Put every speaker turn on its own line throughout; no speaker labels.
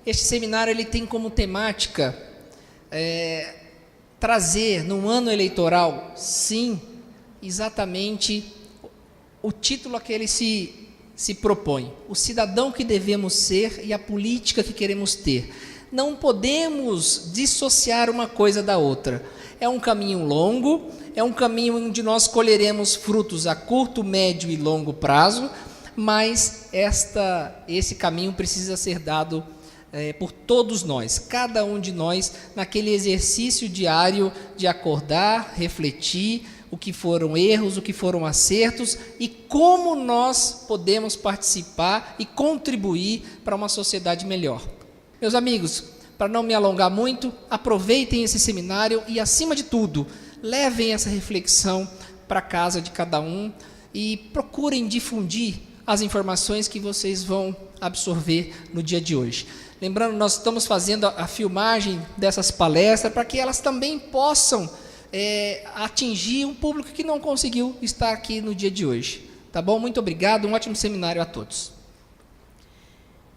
Este seminário ele tem como temática trazer, num ano eleitoral, sim, exatamente o título a que ele se propõe, o cidadão que devemos ser e a política que queremos ter. Não podemos dissociar uma coisa da outra. É um caminho longo, é um caminho onde nós colheremos frutos a curto, médio e longo prazo, mas esse caminho precisa ser dado por todos nós, cada um de nós, naquele exercício diário de acordar, refletir o que foram erros, o que foram acertos e como nós podemos participar e contribuir para uma sociedade melhor. Meus amigos, para não me alongar muito, aproveitem esse seminário e, acima de tudo, levem essa reflexão para casa de cada um e procurem difundir as informações que vocês vão absorver no dia de hoje. Lembrando, nós estamos fazendo a filmagem dessas palestras para que elas também possam atingir um público que não conseguiu estar aqui no dia de hoje. Tá bom? Muito obrigado, um ótimo seminário a todos.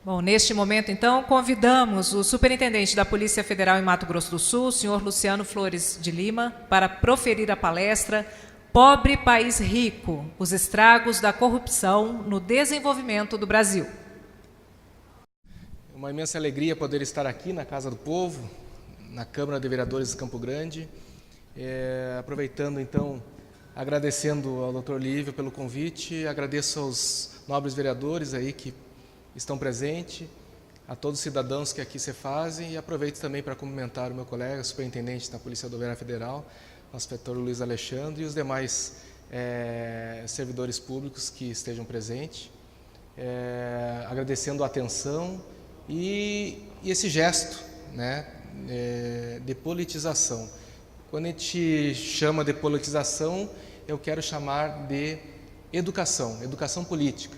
Bom, neste momento, então, convidamos o Superintendente da Polícia Federal em Mato Grosso do Sul, o senhor Luciano Flores de Lima, para proferir a palestra Pobre País Rico, os estragos da corrupção no desenvolvimento do Brasil.
Uma imensa alegria poder estar aqui na Casa do Povo, na Câmara de Vereadores de Campo Grande. Aproveitando, então, agradecendo ao Dr. Lívio pelo convite, agradeço aos nobres vereadores aí que estão presentes, a todos os cidadãos que aqui se fazem, e aproveito também para cumprimentar o meu colega, superintendente da Polícia Rodoviária Federal, nosso inspetor Luiz Alexandre, e os demais servidores públicos que estejam presentes, agradecendo a atenção e esse gesto, né, de politização. Quando a gente chama de politização, eu quero chamar de educação política.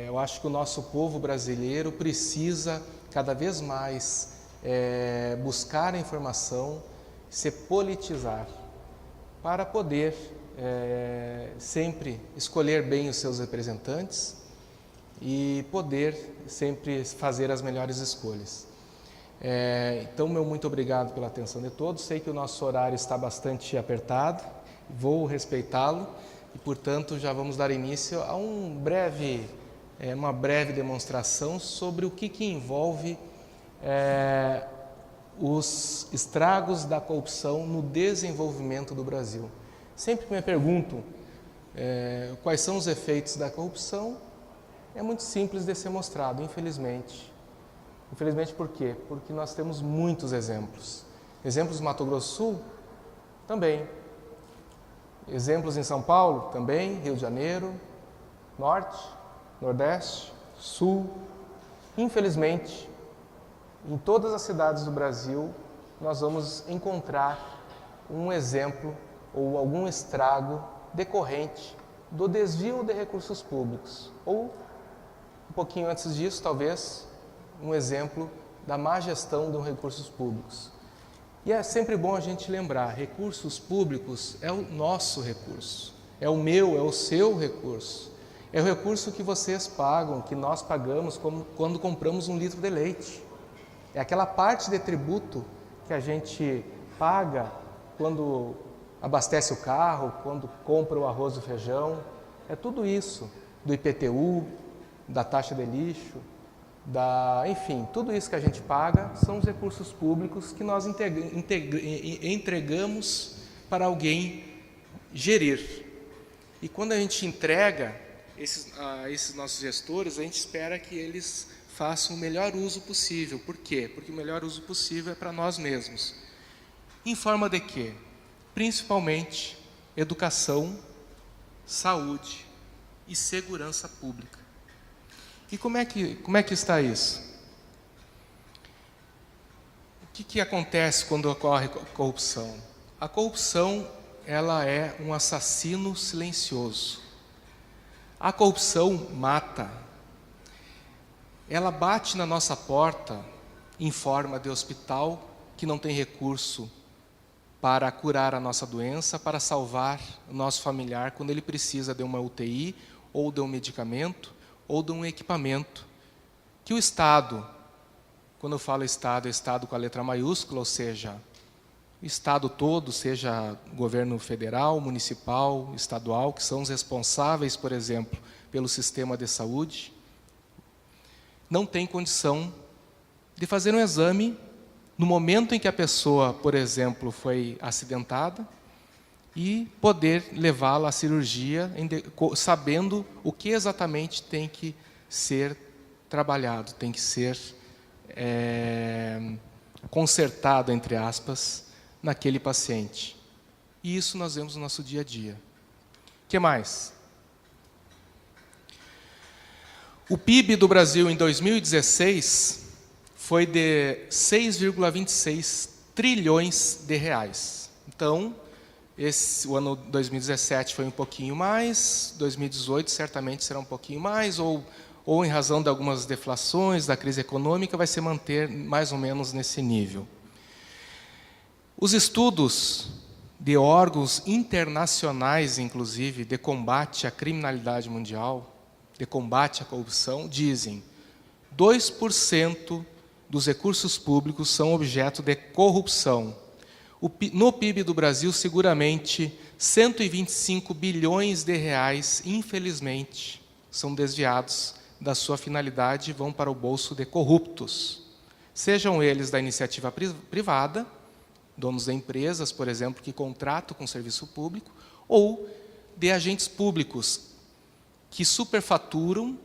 Eu acho que o nosso povo brasileiro precisa cada vez mais buscar a informação, se politizar, para poder sempre escolher bem os seus representantes e poder sempre fazer as melhores escolhas. Então, meu muito obrigado pela atenção de todos. Sei que o nosso horário está bastante apertado, vou respeitá-lo e, portanto, já vamos dar início a uma breve demonstração sobre o que envolve os estragos da corrupção no desenvolvimento do Brasil. Sempre me perguntam quais são os efeitos da corrupção, é muito simples de ser mostrado, infelizmente. Infelizmente por quê? Porque nós temos muitos exemplos. Exemplos no Mato Grosso do Sul? Também. Exemplos em São Paulo? Também. Rio de Janeiro? Norte? Nordeste? Sul? Infelizmente, em todas as cidades do Brasil, nós vamos encontrar um exemplo ou algum estrago decorrente do desvio de recursos públicos. Ou, um pouquinho antes disso, talvez, um exemplo da má gestão dos recursos públicos. E é sempre bom a gente lembrar, recursos públicos é o nosso recurso, é o meu, é o seu recurso. É o recurso que vocês pagam, que nós pagamos quando compramos um litro de leite. É aquela parte de tributo que a gente paga quando abastece o carro, quando compra o arroz e o feijão. É tudo isso, do IPTU, da taxa de lixo, enfim, tudo isso que a gente paga são os recursos públicos que nós entregamos para alguém gerir. E quando a gente entrega esses nossos gestores, a gente espera que eles façam o melhor uso possível. Por quê? Porque o melhor uso possível é para nós mesmos. Em forma de quê? Principalmente educação, saúde e segurança pública. E como é que está isso? O que acontece quando ocorre corrupção? A corrupção, ela é um assassino silencioso. A corrupção mata. Ela bate na nossa porta em forma de hospital que não tem recurso para curar a nossa doença, para salvar o nosso familiar quando ele precisa de uma UTI, ou de um medicamento, ou de um equipamento que o Estado quando eu falo Estado, é Estado com a letra maiúscula, ou seja, o Estado todo, seja governo federal, municipal, estadual, que são os responsáveis, por exemplo, pelo sistema de saúde, não tem condição de fazer um exame no momento em que a pessoa, por exemplo, foi acidentada e poder levá-la à cirurgia, sabendo o que exatamente tem que ser trabalhado, tem que ser consertado, entre aspas, naquele paciente. E isso nós vemos no nosso dia a dia. O que mais? O PIB do Brasil em 2016 foi de 6,26 trilhões de reais. Então, o ano 2017 foi um pouquinho mais, 2018 certamente será um pouquinho mais, ou em razão de algumas deflações, da crise econômica, vai se manter mais ou menos nesse nível. Os estudos de órgãos internacionais, inclusive, de combate à criminalidade mundial, de combate à corrupção, dizem 2% dos recursos públicos são objeto de corrupção. No PIB do Brasil, seguramente, 125 bilhões de reais, infelizmente, são desviados da sua finalidade e vão para o bolso de corruptos. Sejam eles da iniciativa privada, donos de empresas, por exemplo, que contratam com serviço público, ou de agentes públicos que superfaturam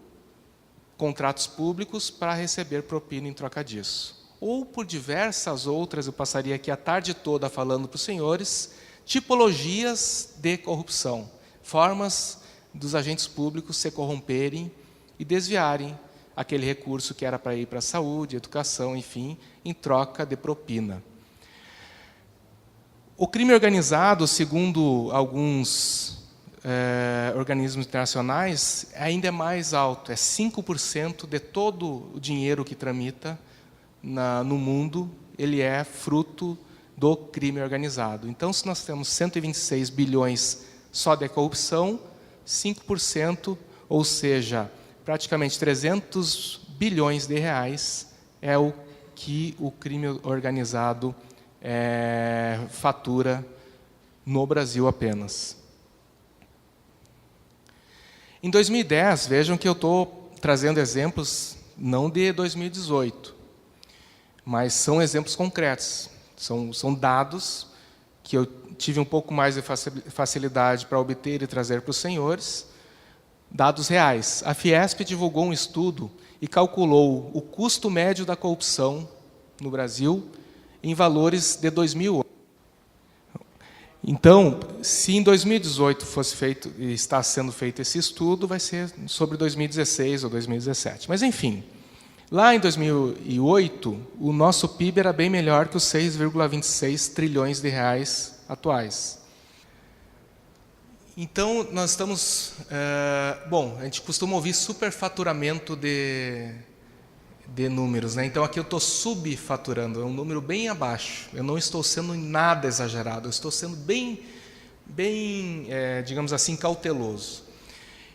contratos públicos para receber propina em troca disso. Ou por diversas outras, eu passaria aqui a tarde toda falando para os senhores, tipologias de corrupção, formas dos agentes públicos se corromperem e desviarem aquele recurso que era para ir para a saúde, educação, enfim, em troca de propina. O crime organizado, segundo alguns organismos internacionais, ainda é mais alto, é 5% de todo o dinheiro que tramita no mundo, ele é fruto do crime organizado. Então, se nós temos 126 bilhões só de corrupção, 5%, ou seja, praticamente 300 bilhões de reais é o que o crime organizado fatura no Brasil apenas. Em 2010, vejam que eu estou trazendo exemplos não de 2018, mas são exemplos concretos, são dados que eu tive um pouco mais de facilidade para obter e trazer para os senhores, dados reais. A Fiesp divulgou um estudo e calculou o custo médio da corrupção no Brasil em valores de 2008. Então, se em 2018 fosse feito e está sendo feito esse estudo, vai ser sobre 2016 ou 2017. Mas, enfim, lá em 2008, o nosso PIB era bem melhor que os 6,26 trilhões de reais atuais. Então, nós estamos... a gente costuma ouvir superfaturamento de números, né? Então, aqui eu estou subfaturando, é um número bem abaixo. Eu não estou sendo nada exagerado, eu estou sendo bem digamos assim, cauteloso.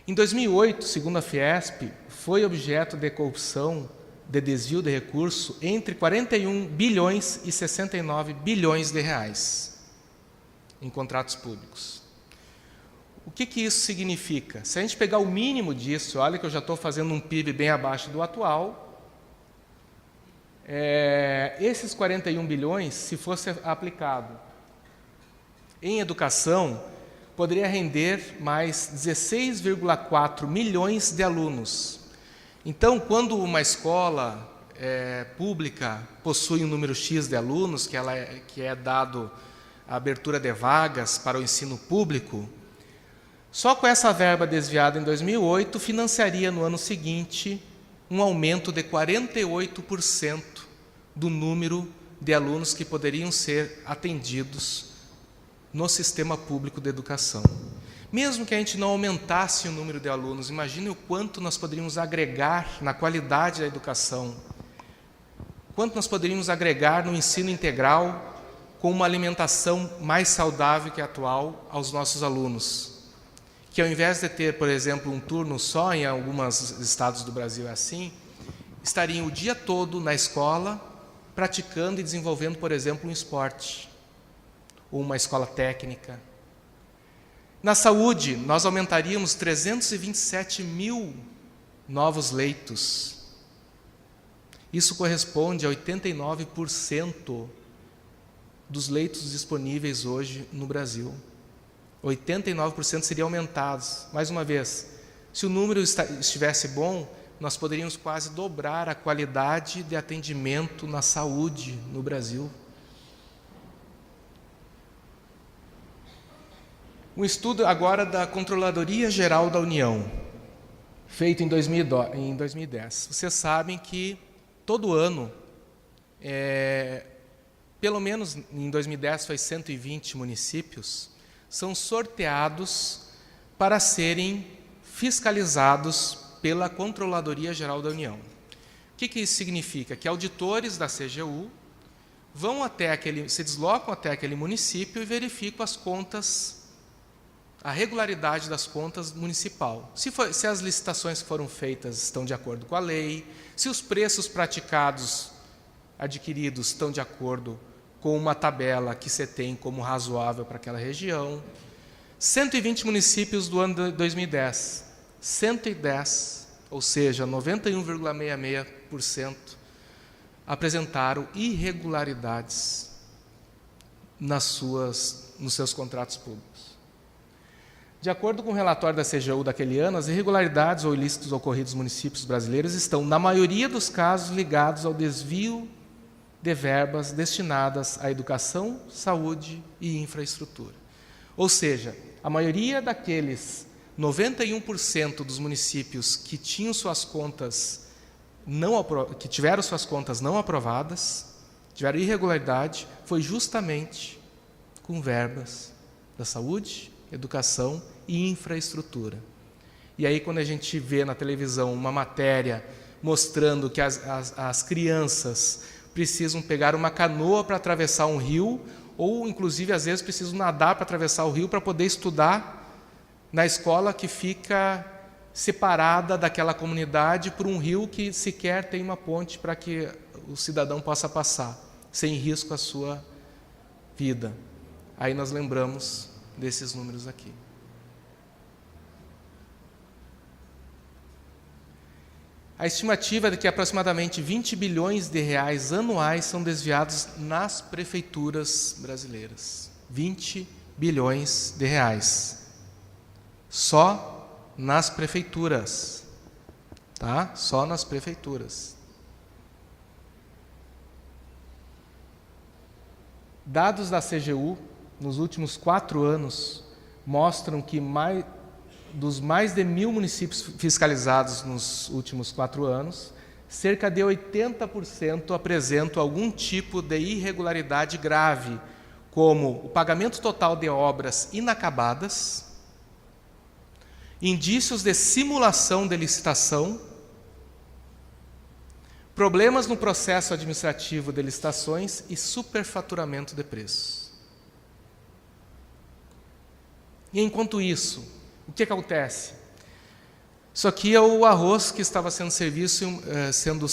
Em 2008, segundo a Fiesp, foi objeto de corrupção, de desvio de recurso, entre 41 bilhões e 69 bilhões de reais em contratos públicos. O que isso significa? Se a gente pegar o mínimo disso, olha que eu já estou fazendo um PIB bem abaixo do atual, esses 41 bilhões, se fosse aplicado em educação, poderia render mais 16,4 milhões de alunos. Então, quando uma escola pública possui um número X de alunos, que é dado a abertura de vagas para o ensino público, só com essa verba desviada em 2008, financiaria no ano seguinte um aumento de 48% do número de alunos que poderiam ser atendidos no sistema público de educação. Mesmo que a gente não aumentasse o número de alunos, imagine o quanto nós poderíamos agregar na qualidade da educação, quanto nós poderíamos agregar no ensino integral com uma alimentação mais saudável que a atual aos nossos alunos. Que ao invés de ter, por exemplo, um turno só, em alguns estados do Brasil é assim, estariam o dia todo na escola, praticando e desenvolvendo, por exemplo, um esporte, ou uma escola técnica. Na saúde, nós aumentaríamos 327 mil novos leitos. Isso corresponde a 89% dos leitos disponíveis hoje no Brasil. 89% seriam aumentados. Mais uma vez, se o número estivesse bom, nós poderíamos quase dobrar a qualidade de atendimento na saúde no Brasil. Um estudo agora da Controladoria Geral da União, feito em 2010. Vocês sabem que todo ano, pelo menos em 2010 foi 120 municípios, são sorteados para serem fiscalizados pela Controladoria Geral da União. O que isso significa? Que auditores da CGU se deslocam até aquele município e verificam as contas, a regularidade das contas municipal. Se as licitações que foram feitas estão de acordo com a lei, se os preços praticados, adquiridos, estão de acordo com uma tabela que você tem como razoável para aquela região. 120 municípios do ano de 2010, 110, ou seja, 91,66%, apresentaram irregularidades nos seus contratos públicos. De acordo com o relatório da CGU daquele ano, as irregularidades ou ilícitos ocorridos nos municípios brasileiros estão, na maioria dos casos, ligados ao desvio de verbas destinadas à educação, saúde e infraestrutura. Ou seja, a maioria daqueles 91% dos municípios que tinham suas contas que tiveram suas contas não aprovadas, tiveram irregularidade, foi justamente com verbas da saúde, educação e infraestrutura. E aí, quando a gente vê na televisão uma matéria mostrando que as crianças precisam pegar uma canoa para atravessar um rio, ou, inclusive, às vezes precisam nadar para atravessar o rio para poder estudar na escola que fica separada daquela comunidade por um rio que sequer tem uma ponte para que o cidadão possa passar, sem risco à sua vida. Aí nós lembramos desses números aqui. A estimativa é de que aproximadamente 20 bilhões de reais anuais são desviados nas prefeituras brasileiras. 20 bilhões de reais. Só nas prefeituras. Tá? Só nas prefeituras. Dados da CGU nos últimos 4 anos mostram que dos mais de 1.000 municípios fiscalizados nos últimos 4 anos, cerca de 80% apresentam algum tipo de irregularidade grave, como o pagamento total de obras inacabadas, indícios de simulação de licitação, problemas no processo administrativo de licitações e superfaturamento de preços. E enquanto isso, o que acontece? Isso aqui é o arroz que estava sendo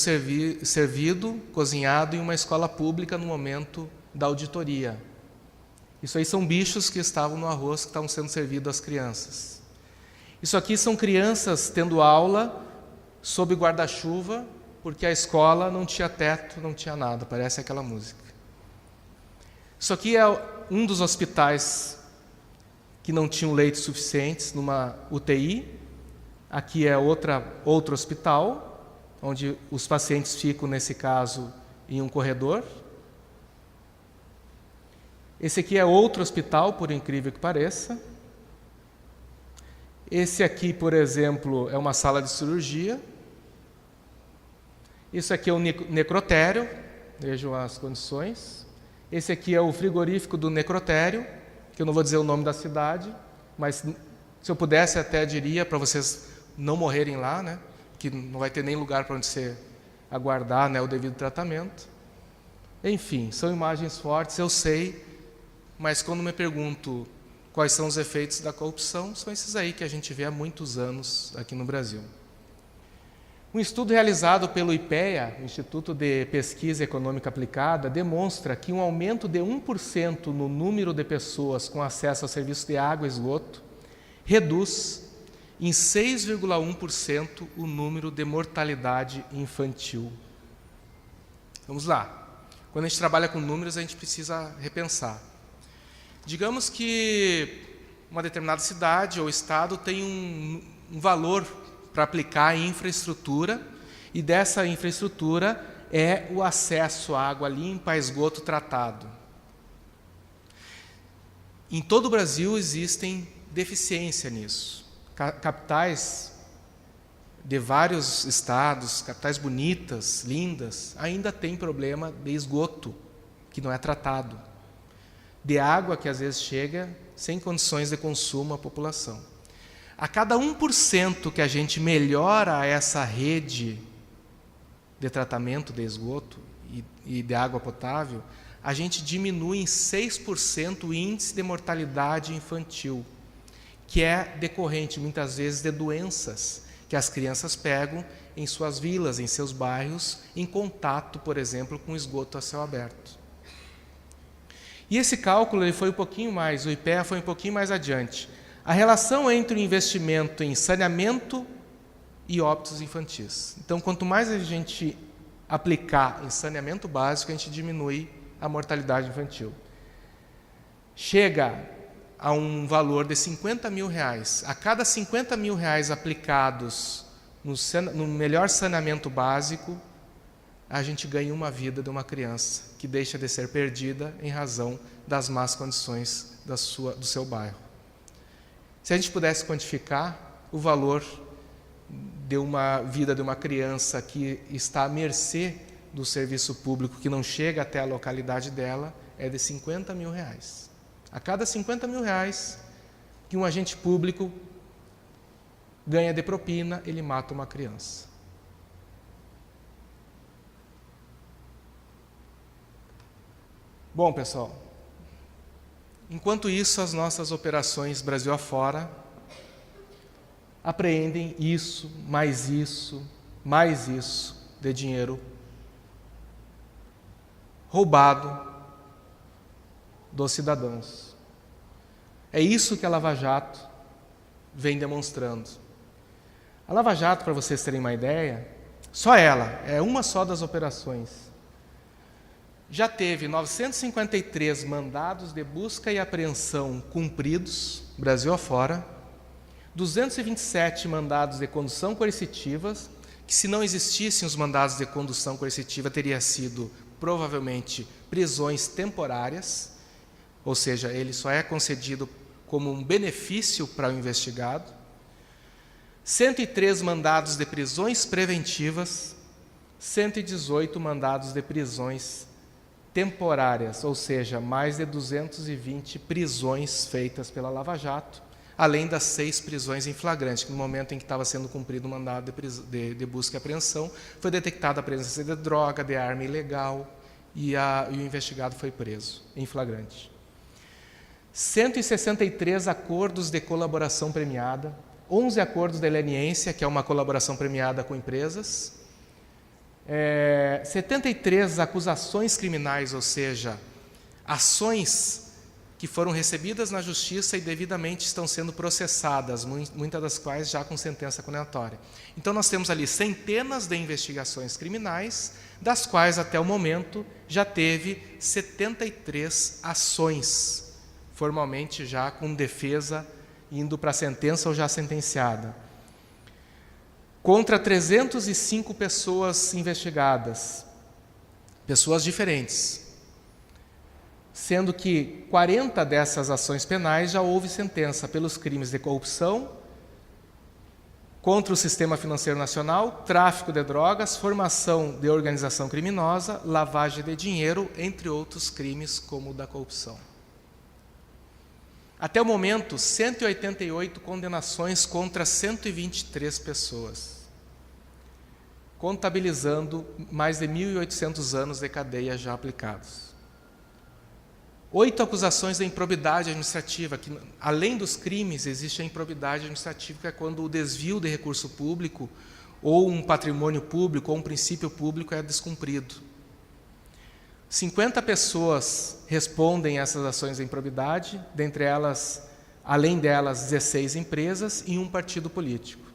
servido, cozinhado em uma escola pública no momento da auditoria. Isso aí são bichos que estavam no arroz que estavam sendo servidos às crianças. Isso aqui são crianças tendo aula sob guarda-chuva, porque a escola não tinha teto, não tinha nada, parece aquela música. Isso aqui é um dos hospitais que não tinham leitos suficientes numa UTI. Aqui é outro hospital, onde os pacientes ficam, nesse caso, em um corredor. Esse aqui é outro hospital, por incrível que pareça. Esse aqui, por exemplo, é uma sala de cirurgia. Isso aqui é um necrotério, vejam as condições. Esse aqui é o frigorífico do necrotério, que eu não vou dizer o nome da cidade, mas se eu pudesse até diria para vocês não morrerem lá, né? Que não vai ter nem lugar para onde você aguardar, né, o devido tratamento. Enfim, são imagens fortes, eu sei, mas quando me pergunto quais são os efeitos da corrupção, são esses aí que a gente vê há muitos anos aqui no Brasil. Um estudo realizado pelo IPEA, Instituto de Pesquisa Econômica Aplicada, demonstra que um aumento de 1% no número de pessoas com acesso ao serviço de água e esgoto reduz em 6,1% o número de mortalidade infantil. Vamos lá. Quando a gente trabalha com números, a gente precisa repensar. Digamos que uma determinada cidade ou estado tem um valor para aplicar em infraestrutura, e dessa infraestrutura é o acesso à água limpa, a esgoto tratado. Em todo o Brasil existem deficiência nisso. Capitais de vários estados, capitais bonitas, lindas, ainda tem problema de esgoto, que não é tratado, de água que às vezes chega sem condições de consumo à população. A cada 1% que a gente melhora essa rede de tratamento de esgoto e de água potável, a gente diminui em 6% o índice de mortalidade infantil, que é decorrente, muitas vezes, de doenças que as crianças pegam em suas vilas, em seus bairros, em contato, por exemplo, com esgoto a céu aberto. E esse cálculo ele foi um pouquinho mais, o IPEA foi um pouquinho mais adiante. A relação entre o investimento em saneamento e óbitos infantis. Então, quanto mais a gente aplicar em saneamento básico, a gente diminui a mortalidade infantil. Chega a um valor de R$50 mil. A cada R$50 mil aplicados no melhor saneamento básico, a gente ganha uma vida de uma criança que deixa de ser perdida em razão das más condições do seu bairro. Se a gente pudesse quantificar o valor de uma vida de uma criança que está à mercê do serviço público, que não chega até a localidade dela, é de R$50 mil. A cada R$50 mil que um agente público ganha de propina, ele mata uma criança. Bom, pessoal, enquanto isso, as nossas operações Brasil afora apreendem isso, mais isso de dinheiro roubado dos cidadãos. É isso que a Lava Jato vem demonstrando. A Lava Jato, para vocês terem uma ideia, só ela, é uma só das operações, já teve 953 mandados de busca e apreensão cumpridos, Brasil afora, 227 mandados de condução coercitivas, que se não existissem os mandados de condução coercitiva, teria sido provavelmente prisões temporárias, ou seja, ele só é concedido como um benefício para o investigado, 103 mandados de prisões preventivas, 118 mandados de prisões temporárias, ou seja, mais de 220 prisões feitas pela Lava Jato, além das 6 prisões em flagrante, que no momento em que estava sendo cumprido o mandado de busca e apreensão, foi detectada a presença de droga, de arma ilegal, e o investigado foi preso em flagrante. 163 acordos de colaboração premiada, 11 acordos de leniência, que é uma colaboração premiada com empresas, 73 acusações criminais, ou seja, ações que foram recebidas na justiça e devidamente estão sendo processadas, muitas das quais já com sentença condenatória. Então nós temos ali centenas de investigações criminais, das quais até o momento já teve 73 ações, formalmente já com defesa indo para a sentença ou já sentenciada. Contra 305 pessoas investigadas, pessoas diferentes, sendo que 40 dessas ações penais já houve sentença pelos crimes de corrupção, contra o sistema financeiro nacional, tráfico de drogas, formação de organização criminosa, lavagem de dinheiro, entre outros crimes como o da corrupção. Até o momento, 188 condenações contra 123 pessoas, contabilizando mais de 1.800 anos de cadeia já aplicados. 8 acusações de improbidade administrativa, que além dos crimes existe a improbidade administrativa, que é quando o desvio de recurso público ou um patrimônio público ou um princípio público é descumprido. 50 pessoas respondem a essas ações de improbidade, dentre elas, além delas, 16 empresas e um partido político.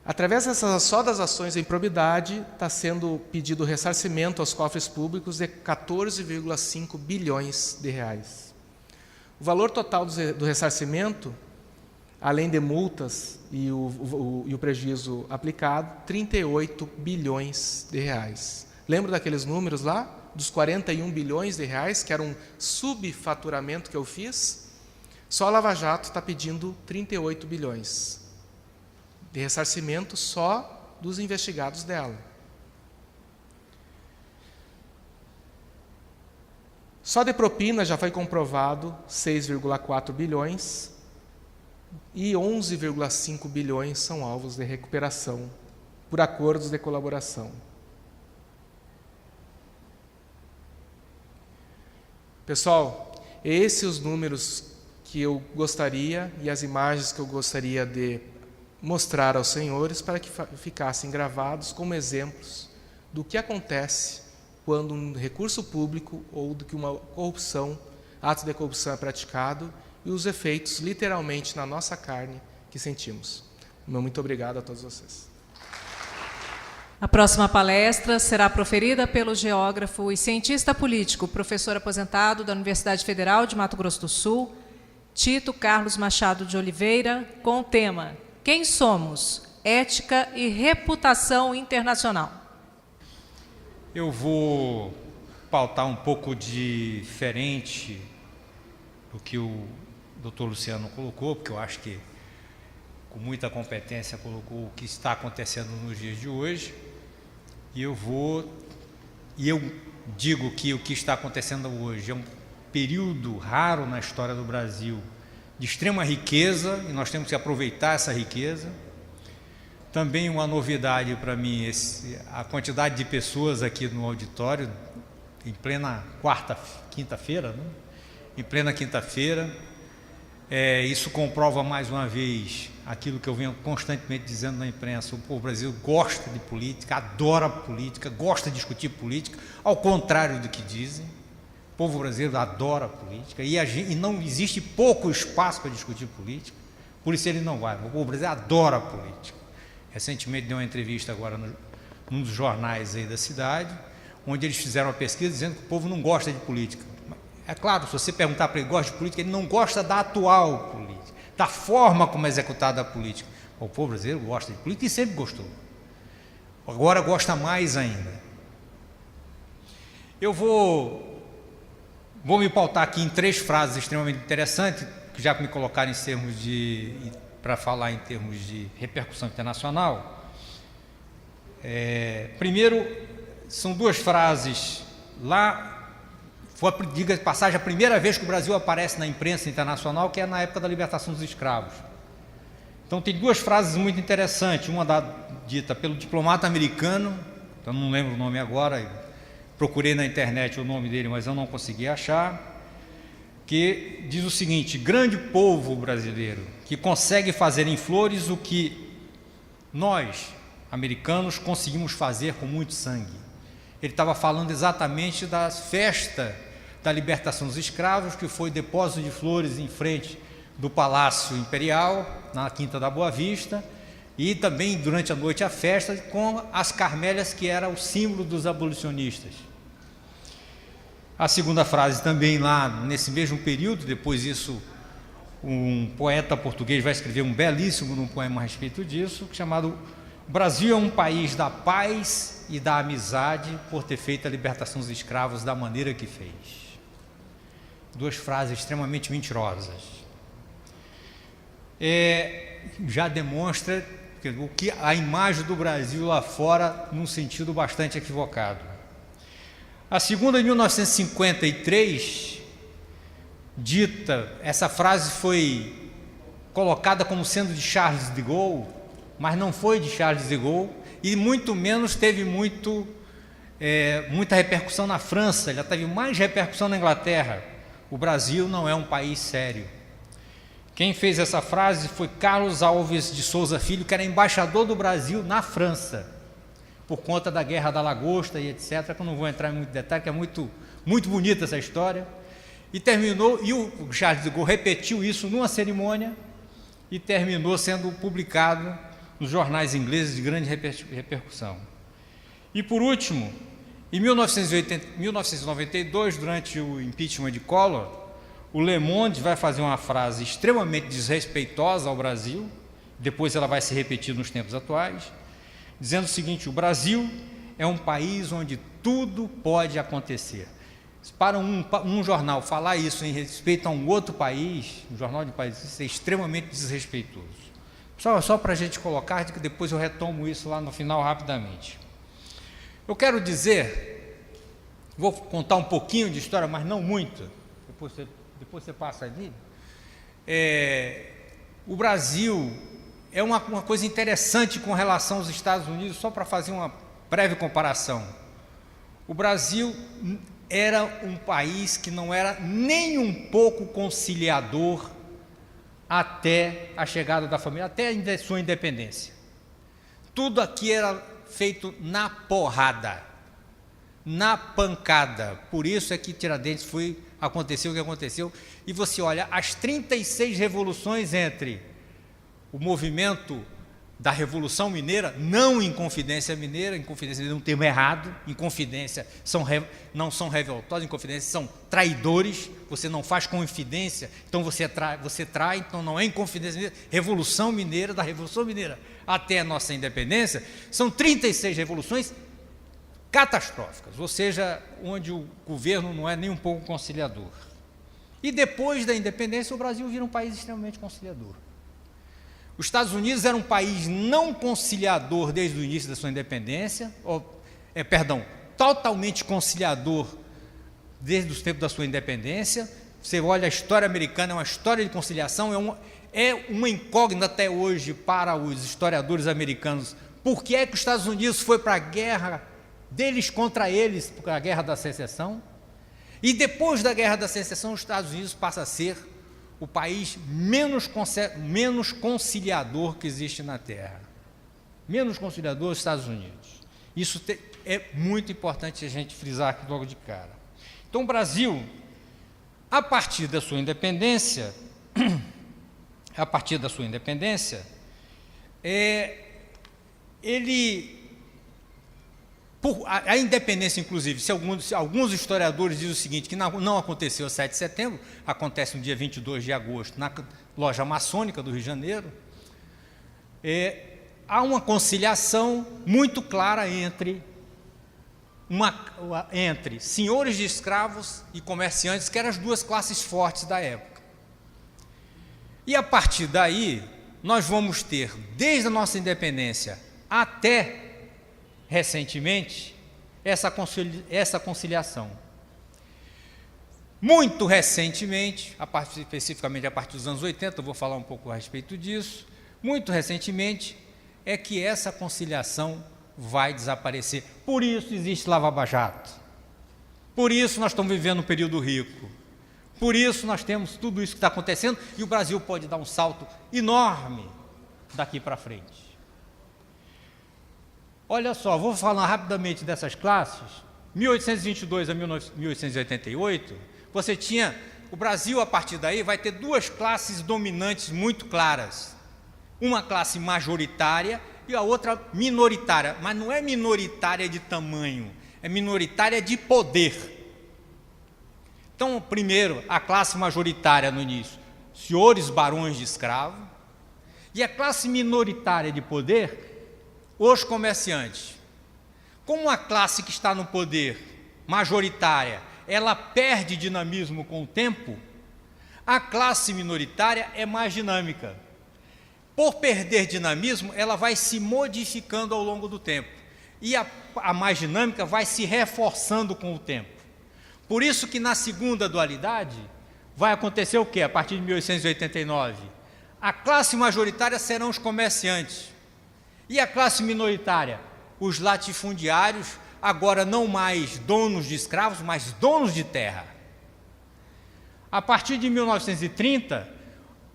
Através só das ações de improbidade, está sendo pedido ressarcimento aos cofres públicos de 14,5 bilhões de reais. O valor total do ressarcimento, além de multas e o prejuízo aplicado, 38 bilhões de reais. Lembra daqueles números lá? Dos 41 bilhões de reais, que era um subfaturamento que eu fiz? Só a Lava Jato está pedindo 38 bilhões de ressarcimento só dos investigados dela. Só de propina já foi comprovado 6,4 bilhões e 11,5 bilhões são alvos de recuperação por acordos de colaboração. Pessoal, esses os números que eu gostaria e as imagens que eu gostaria de mostrar aos senhores para que ficassem gravados como exemplos do que acontece quando um recurso público ou do que uma corrupção, ato de corrupção é praticado e os efeitos literalmente na nossa carne que sentimos. Muito obrigado a todos vocês.
A próxima palestra será proferida pelo geógrafo e cientista político, professor aposentado da Universidade Federal de Mato Grosso do Sul, Tito Carlos Machado de Oliveira, com o tema Quem somos? Ética e reputação internacional.
Eu vou pautar um pouco diferente do que o Dr. Luciano colocou, porque eu acho que com muita competência colocou o que está acontecendo nos dias de hoje. E eu digo que o que está acontecendo hoje é um período raro na história do Brasil, de extrema riqueza, e nós temos que aproveitar essa riqueza. Também uma novidade para mim, a quantidade de pessoas aqui no auditório, em plena quinta-feira, né? Em plena quinta-feira. Isso comprova mais uma vez aquilo que eu venho constantemente dizendo na imprensa: o povo brasileiro gosta de política, adora política, gosta de discutir política, ao contrário do que dizem. O povo brasileiro adora política e não existe pouco espaço para discutir política, por isso ele não vai. O povo brasileiro adora política. Recentemente deu uma entrevista agora num dos jornais aí da cidade, onde eles fizeram uma pesquisa dizendo que o povo não gosta de política. É claro, se você perguntar para ele gosta de política, ele não gosta da atual política, da forma como é executada a política. O povo brasileiro gosta de política e sempre gostou. Agora gosta mais ainda. Eu vou me pautar aqui em 3 frases extremamente interessantes, que já me colocaram para falar em termos de repercussão internacional. Primeiro, são 2 frases lá. Foi, diga de passagem, a primeira vez que o Brasil aparece na imprensa internacional, que é na época da libertação dos escravos. Então tem 2 frases muito interessantes, uma dita pelo diplomata americano, eu não lembro o nome agora, procurei na internet o nome dele, mas eu não consegui achar, que diz o seguinte: grande povo brasileiro, que consegue fazer em flores o que nós, americanos, conseguimos fazer com muito sangue. Ele estava falando exatamente da festa da libertação dos escravos, que foi depósito de flores em frente do Palácio Imperial, na Quinta da Boa Vista, e também durante a noite a festa com as Carmélias, que era o símbolo dos abolicionistas. A segunda frase também lá nesse mesmo período, depois disso um poeta português vai escrever um belíssimo poema a respeito disso, chamado "O Brasil é um país da paz e da amizade por ter feito a libertação dos escravos da maneira que fez." 2 frases extremamente mentirosas. Já demonstra a imagem do Brasil lá fora num sentido bastante equivocado. A segunda, em 1953, essa frase foi colocada como sendo de Charles de Gaulle, mas não foi de Charles de Gaulle, e muito menos teve muita repercussão na França, ela teve mais repercussão na Inglaterra. O Brasil não é um país sério. Quem fez essa frase foi Carlos Alves de Souza Filho, que era embaixador do Brasil na França, por conta da Guerra da Lagosta e etc., que eu não vou entrar em muito detalhe, que é muito, muito bonita essa história. E terminou, e o Charles de Gaulle repetiu isso numa cerimônia e terminou sendo publicado nos jornais ingleses de grande repercussão. E por último, em 1992, durante o impeachment de Collor, o Le Monde vai fazer uma frase extremamente desrespeitosa ao Brasil, depois ela vai se repetir nos tempos atuais, dizendo o seguinte: o Brasil é um país onde tudo pode acontecer. Para um jornal falar isso em respeito a um outro país, um jornal de país, isso é extremamente desrespeitoso. Só para a gente colocar, que depois eu retomo isso lá no final rapidamente. Eu quero dizer, vou contar um pouquinho de história, mas não muito, depois você passa ali. O Brasil é uma coisa interessante com relação aos Estados Unidos, só para fazer uma breve comparação. O Brasil era um país que não era nem um pouco conciliador até a chegada da família, até a sua independência. Tudo aqui era feito na porrada, na pancada. Por isso é que Tiradentes aconteceu o que aconteceu. E você olha, as 36 revoluções entre o movimento da Revolução Mineira, não Inconfidência Mineira, Inconfidência Mineira é um termo errado, Inconfidência não são revoltosos, Inconfidência são traidores, você não faz confidência, então você trai, então não é Inconfidência Mineira, Revolução Mineira, da Revolução Mineira até a nossa independência, são 36 revoluções catastróficas, ou seja, onde o governo não é nem um pouco conciliador. E depois da independência, o Brasil vira um país extremamente conciliador. Os Estados Unidos era um país não conciliador desde o início da sua independência, totalmente conciliador desde os tempos da sua independência. Você olha, a história americana é uma história de conciliação, é uma incógnita até hoje para os historiadores americanos. Por que é que os Estados Unidos foi para a guerra deles contra eles, para a Guerra da Secessão? E depois da Guerra da Secessão, os Estados Unidos passa a ser o país menos conciliador que existe na Terra. Menos conciliador os Estados Unidos. Isso é muito importante a gente frisar aqui logo de cara. Então, o Brasil, a partir da sua independência, a independência, inclusive, se alguns historiadores dizem o seguinte, que não aconteceu o 7 de setembro, acontece no dia 22 de agosto, na loja maçônica do Rio de Janeiro, há uma conciliação muito clara entre senhores de escravos e comerciantes, que eram as duas classes fortes da época. E a partir daí, nós vamos ter, desde a nossa independência até recentemente, essa conciliação. Muito recentemente, especificamente a partir dos anos 80, eu vou falar um pouco a respeito disso, muito recentemente é que essa conciliação vai desaparecer. Por isso existe Lava Jato. Por isso nós estamos vivendo um período rico. Por isso nós temos tudo isso que está acontecendo e o Brasil pode dar um salto enorme daqui para frente. Olha só, vou falar rapidamente dessas classes. 1822 a 1888, você tinha, o Brasil a partir daí vai ter duas classes dominantes muito claras. Uma classe majoritária e a outra minoritária, mas não é minoritária de tamanho, é minoritária de poder. Então, primeiro, a classe majoritária no início, senhores barões de escravo, e a classe minoritária de poder, os comerciantes. Como a classe que está no poder majoritária, ela perde dinamismo com o tempo, a classe minoritária é mais dinâmica. Por perder dinamismo, ela vai se modificando ao longo do tempo. E a mais dinâmica vai se reforçando com o tempo. Por isso que na segunda dualidade vai acontecer o quê? A partir de 1889, a classe majoritária serão os comerciantes. E a classe minoritária? Os latifundiários, agora não mais donos de escravos, mas donos de terra. A partir de 1930,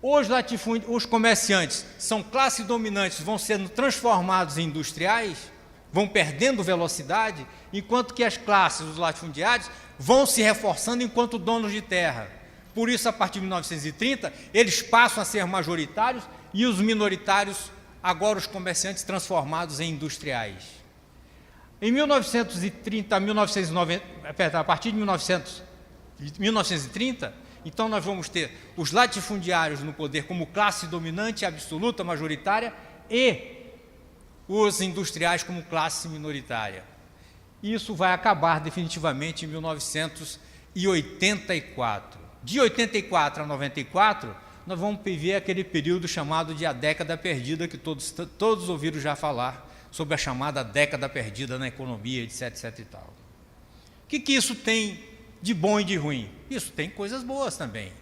os comerciantes são classes dominantes, vão sendo transformados em industriais, vão perdendo velocidade, enquanto que as classes dos latifundiários vão se reforçando enquanto donos de terra. Por isso, a partir de 1930, eles passam a ser majoritários e os minoritários, agora os comerciantes, transformados em industriais. Em 1930 a 1990, a partir de 1930, então nós vamos ter os latifundiários no poder como classe dominante absoluta, majoritária, e os industriais como classe minoritária. Isso vai acabar definitivamente em 1984. De 84 a 94, nós vamos viver aquele período chamado de a década perdida, que todos ouviram já falar sobre a chamada década perdida na economia, etc, etc e tal. O que isso tem de bom e de ruim? Isso tem coisas boas também.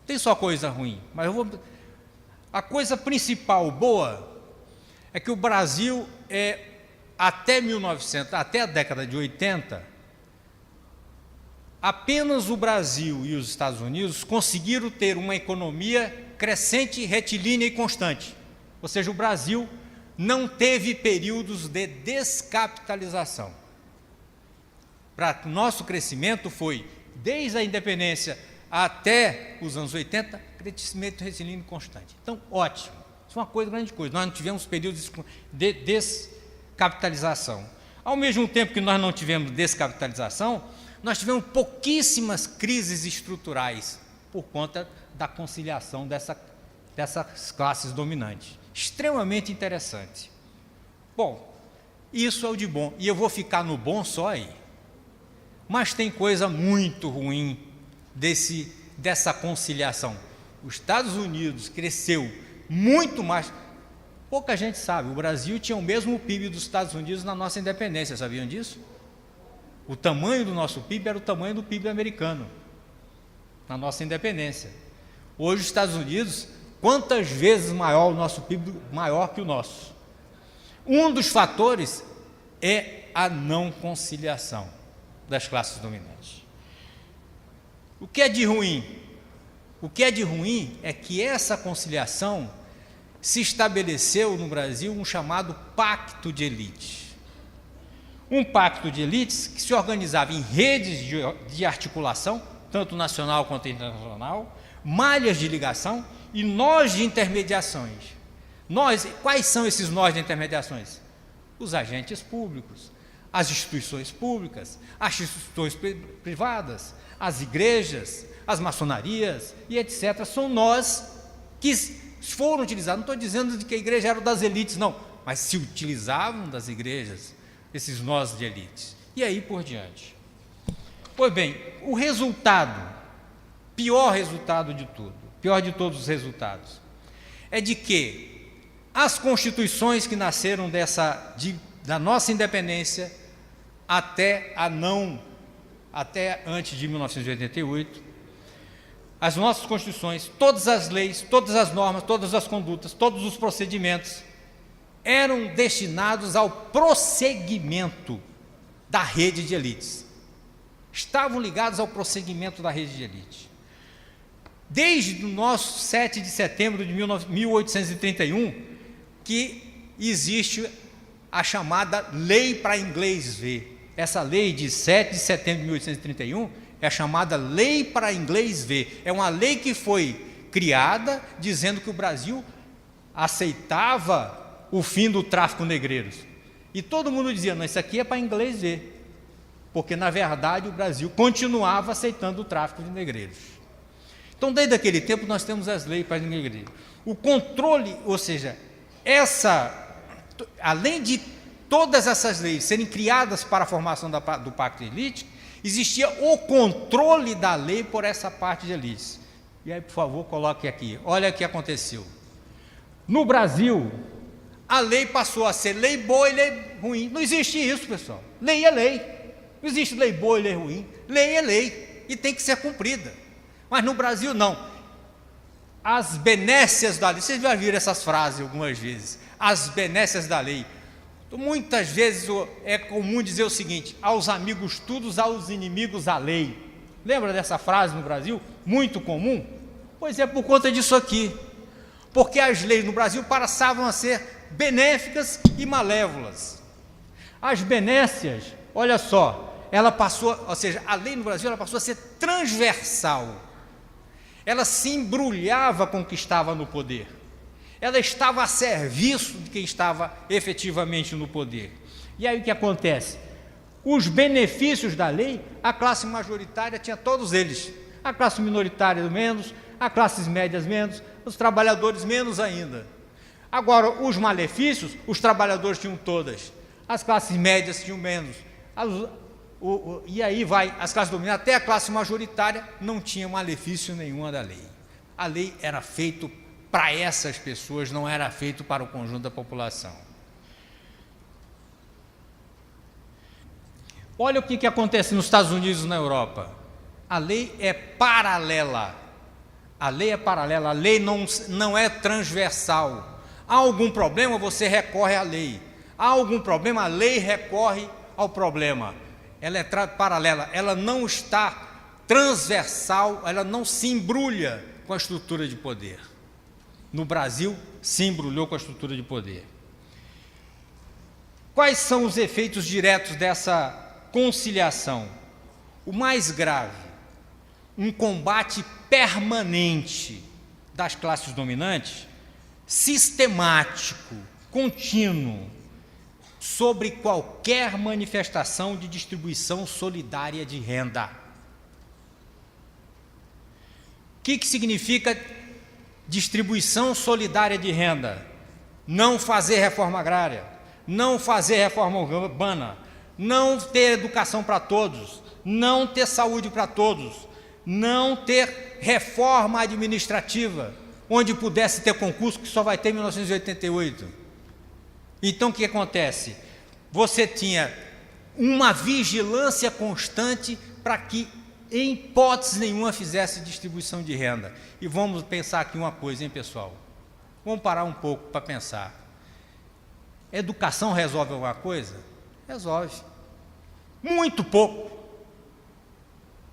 Tem só coisa ruim, mas a coisa principal boa é que o Brasil até a década de 80, apenas o Brasil e os Estados Unidos conseguiram ter uma economia crescente, retilínea e constante. Ou seja, o Brasil não teve períodos de descapitalização. Para nosso crescimento foi, desde a independência até os anos 80, crescimento retilíneo constante. Então, ótimo. Isso é uma coisa, grande coisa. Nós não tivemos períodos de descapitalização. Ao mesmo tempo que nós não tivemos descapitalização, nós tivemos pouquíssimas crises estruturais por conta da conciliação dessas classes dominantes. Extremamente interessante. Bom, isso é o de bom. E eu vou ficar no bom só aí. Mas tem coisa muito ruim dessa conciliação. Os Estados Unidos cresceu muito mais. Pouca gente sabe, o Brasil tinha o mesmo PIB dos Estados Unidos na nossa independência, sabiam disso? O tamanho do nosso PIB era o tamanho do PIB americano, na nossa independência. Hoje, os Estados Unidos, quantas vezes maior o nosso PIB, maior que o nosso. Um dos fatores é a não conciliação das classes dominantes. O que é de ruim? O que é de ruim é que essa conciliação se estabeleceu no Brasil um chamado pacto de elite. Um pacto de elites que se organizava em redes de articulação, tanto nacional quanto internacional, malhas de ligação e nós de intermediações. Quais são esses nós de intermediações? Os agentes públicos, as instituições públicas, as instituições privadas, as igrejas, as maçonarias e etc. São nós que foram utilizados. Não estou dizendo que a igreja era das elites, não, mas se utilizavam das igrejas, esses nós de elites, e aí por diante. Pois bem, o resultado, pior resultado de tudo, pior de todos os resultados, é de que as constituições que nasceram da nossa independência até antes de 1988, as nossas constituições, todas as leis, todas as normas, todas as condutas, todos os procedimentos eram destinados ao prosseguimento da rede de elites. Estavam ligados ao prosseguimento da rede de elite. Desde o nosso 7 de setembro de 1831, que existe a chamada Lei para Inglês Ver. Essa lei de 7 de setembro de 1831 é a chamada Lei para Inglês Ver. É uma lei que foi criada dizendo que o Brasil aceitava o fim do tráfico negreiros. E todo mundo dizia, não, isso aqui é para inglês ver. Porque, na verdade, o Brasil continuava aceitando o tráfico de negreiros. Então, desde aquele tempo, nós temos as leis para negreiros. O controle, ou seja, além de todas essas leis serem criadas para a formação do pacto de elite, existia o controle da lei por essa parte de elites. E aí, por favor, coloque aqui. Olha o que aconteceu. No Brasil, a lei passou a ser lei boa e lei ruim. Não existe isso, pessoal. Lei é lei. Não existe lei boa e lei ruim. Lei é lei e tem que ser cumprida. Mas no Brasil, não. As benécias da lei. Vocês já viram essas frases algumas vezes. As benécias da lei. Então, muitas vezes é comum dizer o seguinte: aos amigos tudo, aos inimigos a lei. Lembra dessa frase no Brasil? Muito comum. Pois é, por conta disso aqui. Porque as leis no Brasil passavam a ser benéficas e malévolas. As benécias, olha só, ela passou, ou seja, a lei no Brasil ela passou a ser transversal. Ela se embrulhava com o que estava no poder. Ela estava a serviço de quem estava efetivamente no poder. E aí o que acontece? Os benefícios da lei, a classe majoritária tinha todos eles. A classe minoritária menos, as classes médias menos, os trabalhadores menos ainda. Agora, os malefícios, os trabalhadores tinham todas. As classes médias tinham menos. E aí vai, as classes dominantes, até a classe majoritária não tinha malefício nenhuma da lei. A lei era feita para essas pessoas, não era feita para o conjunto da população. Olha o que acontece nos Estados Unidos e na Europa. A lei é paralela. A lei é paralela, a lei não é transversal. Há algum problema, você recorre à lei. Há algum problema, a lei recorre ao problema. Ela é paralela, ela não está transversal, ela não se embrulha com a estrutura de poder. No Brasil, se embrulhou com a estrutura de poder. Quais são os efeitos diretos dessa conciliação? O mais grave, um combate permanente das classes dominantes, sistemático, contínuo, sobre qualquer manifestação de distribuição solidária de renda. O que significa distribuição solidária de renda? Não fazer reforma agrária, não fazer reforma urbana, não ter educação para todos, não ter saúde para todos, não ter reforma administrativa, onde pudesse ter concurso, que só vai ter em 1988. Então, o que acontece? Você tinha uma vigilância constante para que, em hipótese nenhuma, fizesse distribuição de renda. E vamos pensar aqui uma coisa, hein, pessoal? Vamos parar um pouco para pensar. Educação resolve alguma coisa? Resolve. Muito pouco.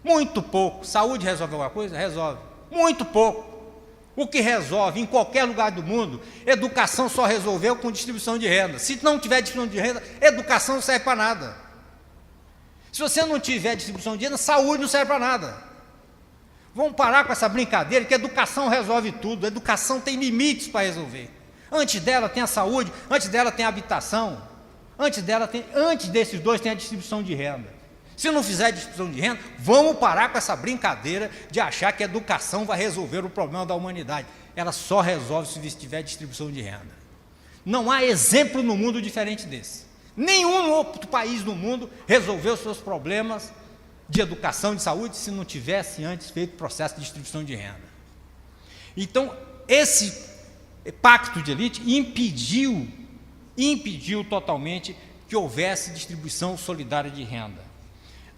Muito pouco. Saúde resolve alguma coisa? Resolve. Muito pouco. O que resolve em qualquer lugar do mundo, educação só resolveu com distribuição de renda. Se não tiver distribuição de renda, educação não serve para nada. Se você não tiver distribuição de renda, saúde não serve para nada. Vamos parar com essa brincadeira, que educação resolve tudo. A educação tem limites para resolver. Antes dela tem a saúde, antes dela tem a habitação, antes desses dois tem a distribuição de renda. Se não fizer distribuição de renda, vamos parar com essa brincadeira de achar que a educação vai resolver o problema da humanidade. Ela só resolve se tiver distribuição de renda. Não há exemplo no mundo diferente desse. Nenhum outro país no mundo resolveu seus problemas de educação e de saúde se não tivesse antes feito o processo de distribuição de renda. Então, esse pacto de elite impediu totalmente que houvesse distribuição solidária de renda.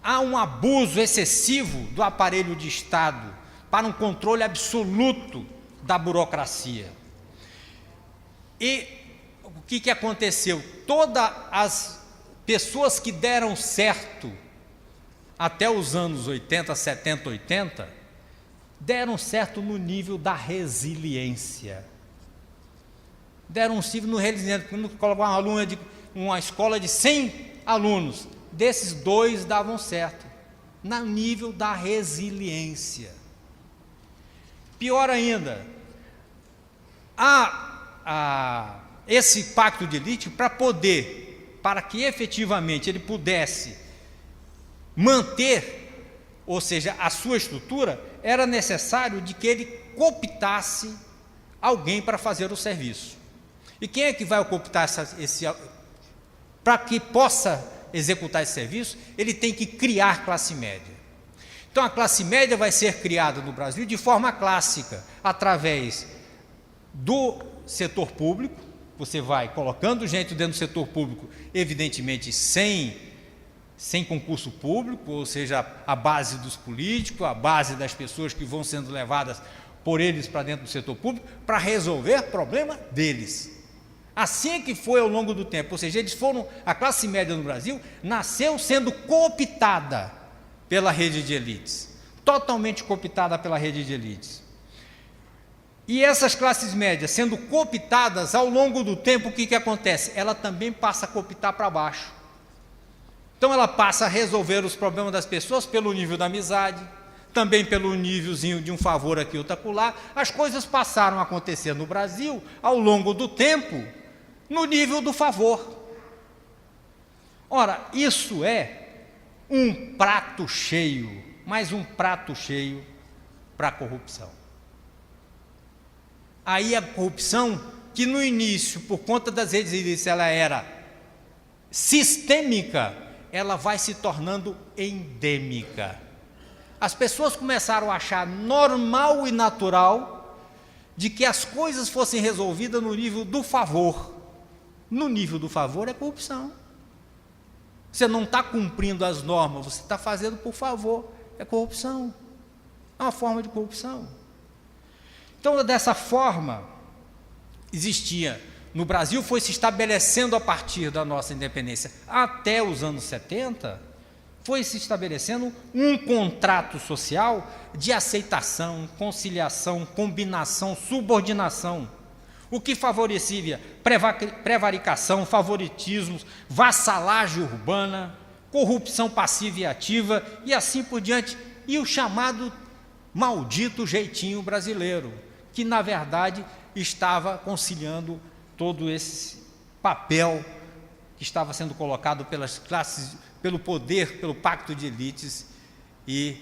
Há um abuso excessivo do aparelho de Estado para um controle absoluto da burocracia. E o que aconteceu? Todas as pessoas que deram certo até os anos 80, 70, 80, deram certo no nível da resiliência. Deram certo no resiliência. Quando colocar uma escola de 100 alunos, desses 2 davam certo, no nível da resiliência. Pior ainda, esse pacto de elite, para que efetivamente ele pudesse manter, ou seja, a sua estrutura, era necessário de que ele cooptasse alguém para fazer o serviço. E quem é que vai cooptar para que possa executar esse serviço? Ele tem que criar classe média. Então a classe média vai ser criada no Brasil de forma clássica, através do setor público. Você vai colocando gente dentro do setor público, evidentemente sem concurso público, ou seja, a base dos políticos, a base das pessoas que vão sendo levadas por eles para dentro do setor público, para resolver problema deles. Assim é que foi ao longo do tempo, ou seja, a classe média no Brasil nasceu sendo cooptada pela rede de elites, totalmente cooptada pela rede de elites. E essas classes médias sendo cooptadas, ao longo do tempo, o que acontece? Ela também passa a cooptar para baixo. Então ela passa a resolver os problemas das pessoas pelo nível da amizade, também pelo nívelzinho de um favor aqui ou acolá. As coisas passaram a acontecer no Brasil, ao longo do tempo, no nível do favor. Ora, isso é um prato cheio, mais um prato cheio para a corrupção. Aí a corrupção, que no início, por conta das redes ilícitas, ela era sistêmica, ela vai se tornando endêmica. As pessoas começaram a achar normal e natural de que as coisas fossem resolvidas no nível do favor. No nível do favor é corrupção. Você não está cumprindo as normas, você está fazendo por favor, é corrupção. É uma forma de corrupção. Então, dessa forma, existia, no Brasil foi se estabelecendo a partir da nossa independência até os anos 70, foi se estabelecendo um contrato social de aceitação, conciliação, combinação, subordinação, o que favorecia prevaricação, favoritismos, vassalagem urbana, corrupção passiva e ativa e assim por diante, e o chamado maldito jeitinho brasileiro, que na verdade estava conciliando todo esse papel que estava sendo colocado pelas classes, pelo poder, pelo pacto de elites e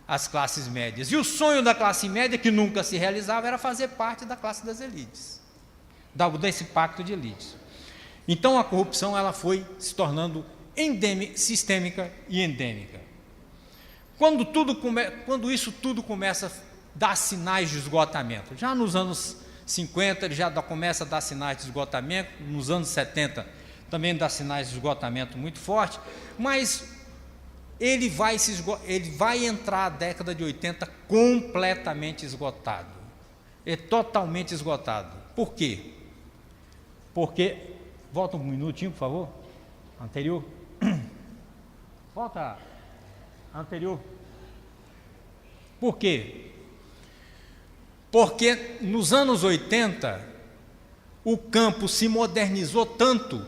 as classes médias. E o sonho da classe média, que nunca se realizava, era fazer parte da classe das elites, desse pacto de elites. Então a corrupção ela foi se tornando sistêmica e endêmica. Quando isso tudo começa a dar sinais de esgotamento, já nos anos 50 ele já começa a dar sinais de esgotamento, nos anos 70 também dá sinais de esgotamento muito forte, mas ele vai entrar a década de 80 completamente esgotado, totalmente esgotado. Por quê? Porque, volta um minutinho, por favor, anterior, volta anterior. Por quê? Porque nos anos 80 o campo se modernizou tanto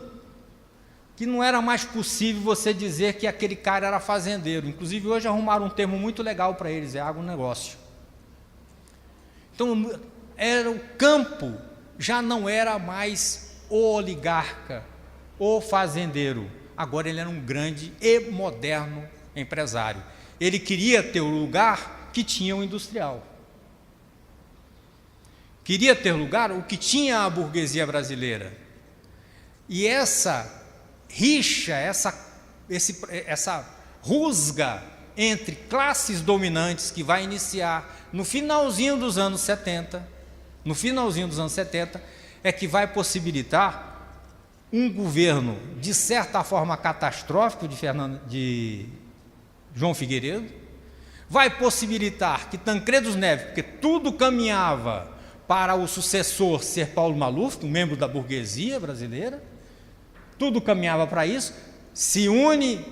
que não era mais possível você dizer que aquele cara era fazendeiro. Inclusive hoje arrumaram um termo muito legal para eles, é agronegócio. Então o campo já não era mais o oligarca, o fazendeiro. Agora ele era um grande e moderno empresário. Ele queria ter o lugar que tinha o industrial. Queria ter lugar o que tinha a burguesia brasileira. E essa rixa, essa rusga entre classes dominantes que vai iniciar no finalzinho dos anos 70, é que vai possibilitar um governo, de certa forma catastrófico, de João Figueiredo, vai possibilitar que Tancredo Neves, porque tudo caminhava para o sucessor ser Paulo Maluf, um membro da burguesia brasileira, tudo caminhava para isso, se une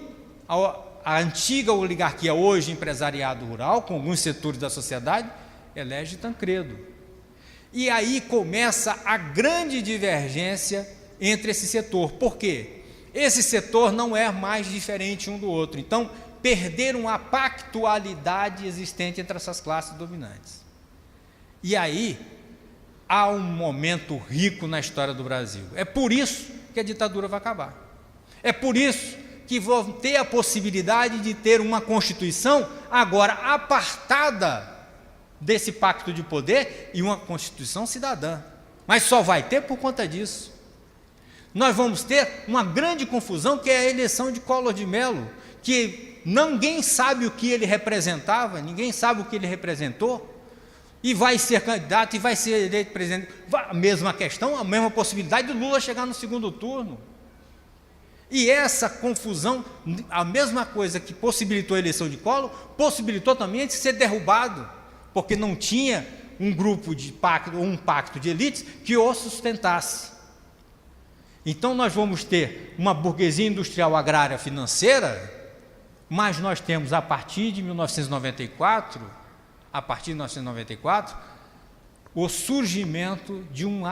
à antiga oligarquia, hoje empresariado rural, com alguns setores da sociedade, elege Tancredo. E aí começa a grande divergência entre esse setor. Por quê? Esse setor não é mais diferente um do outro. Então, perderam a pactualidade existente entre essas classes dominantes. E aí há um momento rico na história do Brasil. É por isso que a ditadura vai acabar. É por isso que vão ter a possibilidade de ter uma Constituição agora apartada desse pacto de poder e uma Constituição cidadã. Mas só vai ter por conta disso. Nós vamos ter uma grande confusão, que é a eleição de Collor de Mello, que ninguém sabe o que ele representava, ninguém sabe o que ele representou, e vai ser candidato e vai ser eleito presidente. A mesma questão, a mesma possibilidade de Lula chegar no segundo turno. E essa confusão, a mesma coisa que possibilitou a eleição de Collor, possibilitou também de ser derrubado, porque não tinha um grupo de pacto, ou um pacto de elites que o sustentasse. Então nós vamos ter uma burguesia industrial agrária financeira, mas nós temos a partir de 1994, o surgimento de um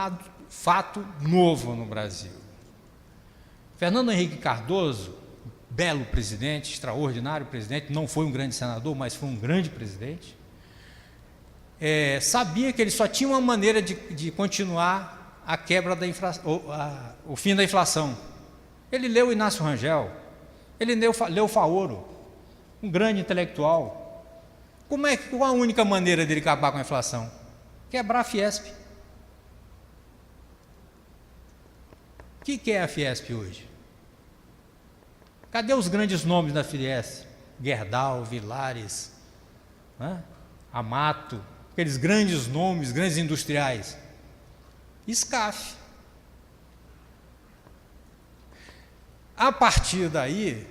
fato novo no Brasil. Fernando Henrique Cardoso, belo presidente, extraordinário presidente, não foi um grande senador, mas foi um grande presidente, sabia que ele só tinha uma maneira de continuar a quebra da o fim da inflação. Ele leu Inácio Rangel, ele leu Faoro, um grande intelectual. Qual a única maneira dele acabar com a inflação? Quebrar a Fiesp. O que é a Fiesp hoje? Cadê os grandes nomes da Fiesp? Gerdau, Vilares, né? Amato, aqueles grandes nomes, grandes industriais. SCAF. A partir daí,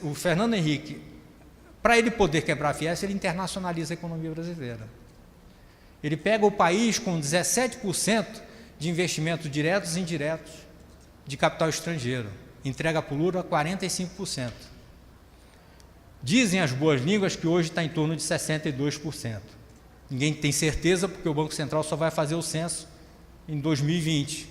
o Fernando Henrique, para ele poder quebrar a Fiesp, ele internacionaliza a economia brasileira. Ele pega o país com 17% de investimentos diretos e indiretos de capital estrangeiro, entrega para o Lula 45%. Dizem as boas línguas que hoje está em torno de 62%. Ninguém tem certeza, porque o Banco Central só vai fazer o censo em 2020.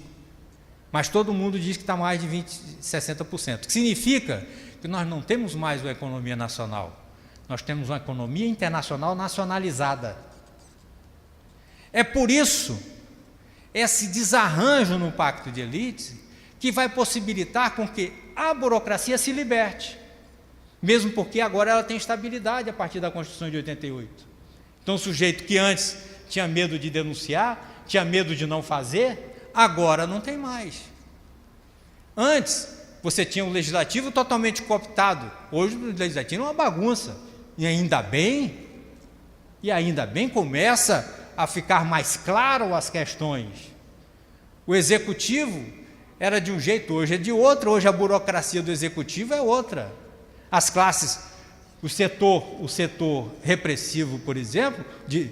Mas todo mundo diz que está mais de 60%. O que significa que nós não temos mais uma economia nacional. Nós temos uma economia internacional nacionalizada. É por isso, esse desarranjo no pacto de elites, que vai possibilitar com que a burocracia se liberte, mesmo porque agora ela tem estabilidade a partir da Constituição de 88. Então, o sujeito que antes tinha medo de denunciar, tinha medo de não fazer, agora não tem mais. Antes, você tinha o legislativo totalmente cooptado. Hoje, o legislativo é uma bagunça. E ainda bem começa a ficar mais claro as questões. O executivo era de um jeito, hoje é de outro. Hoje a burocracia do executivo é outra. As classes, o setor repressivo, por exemplo, de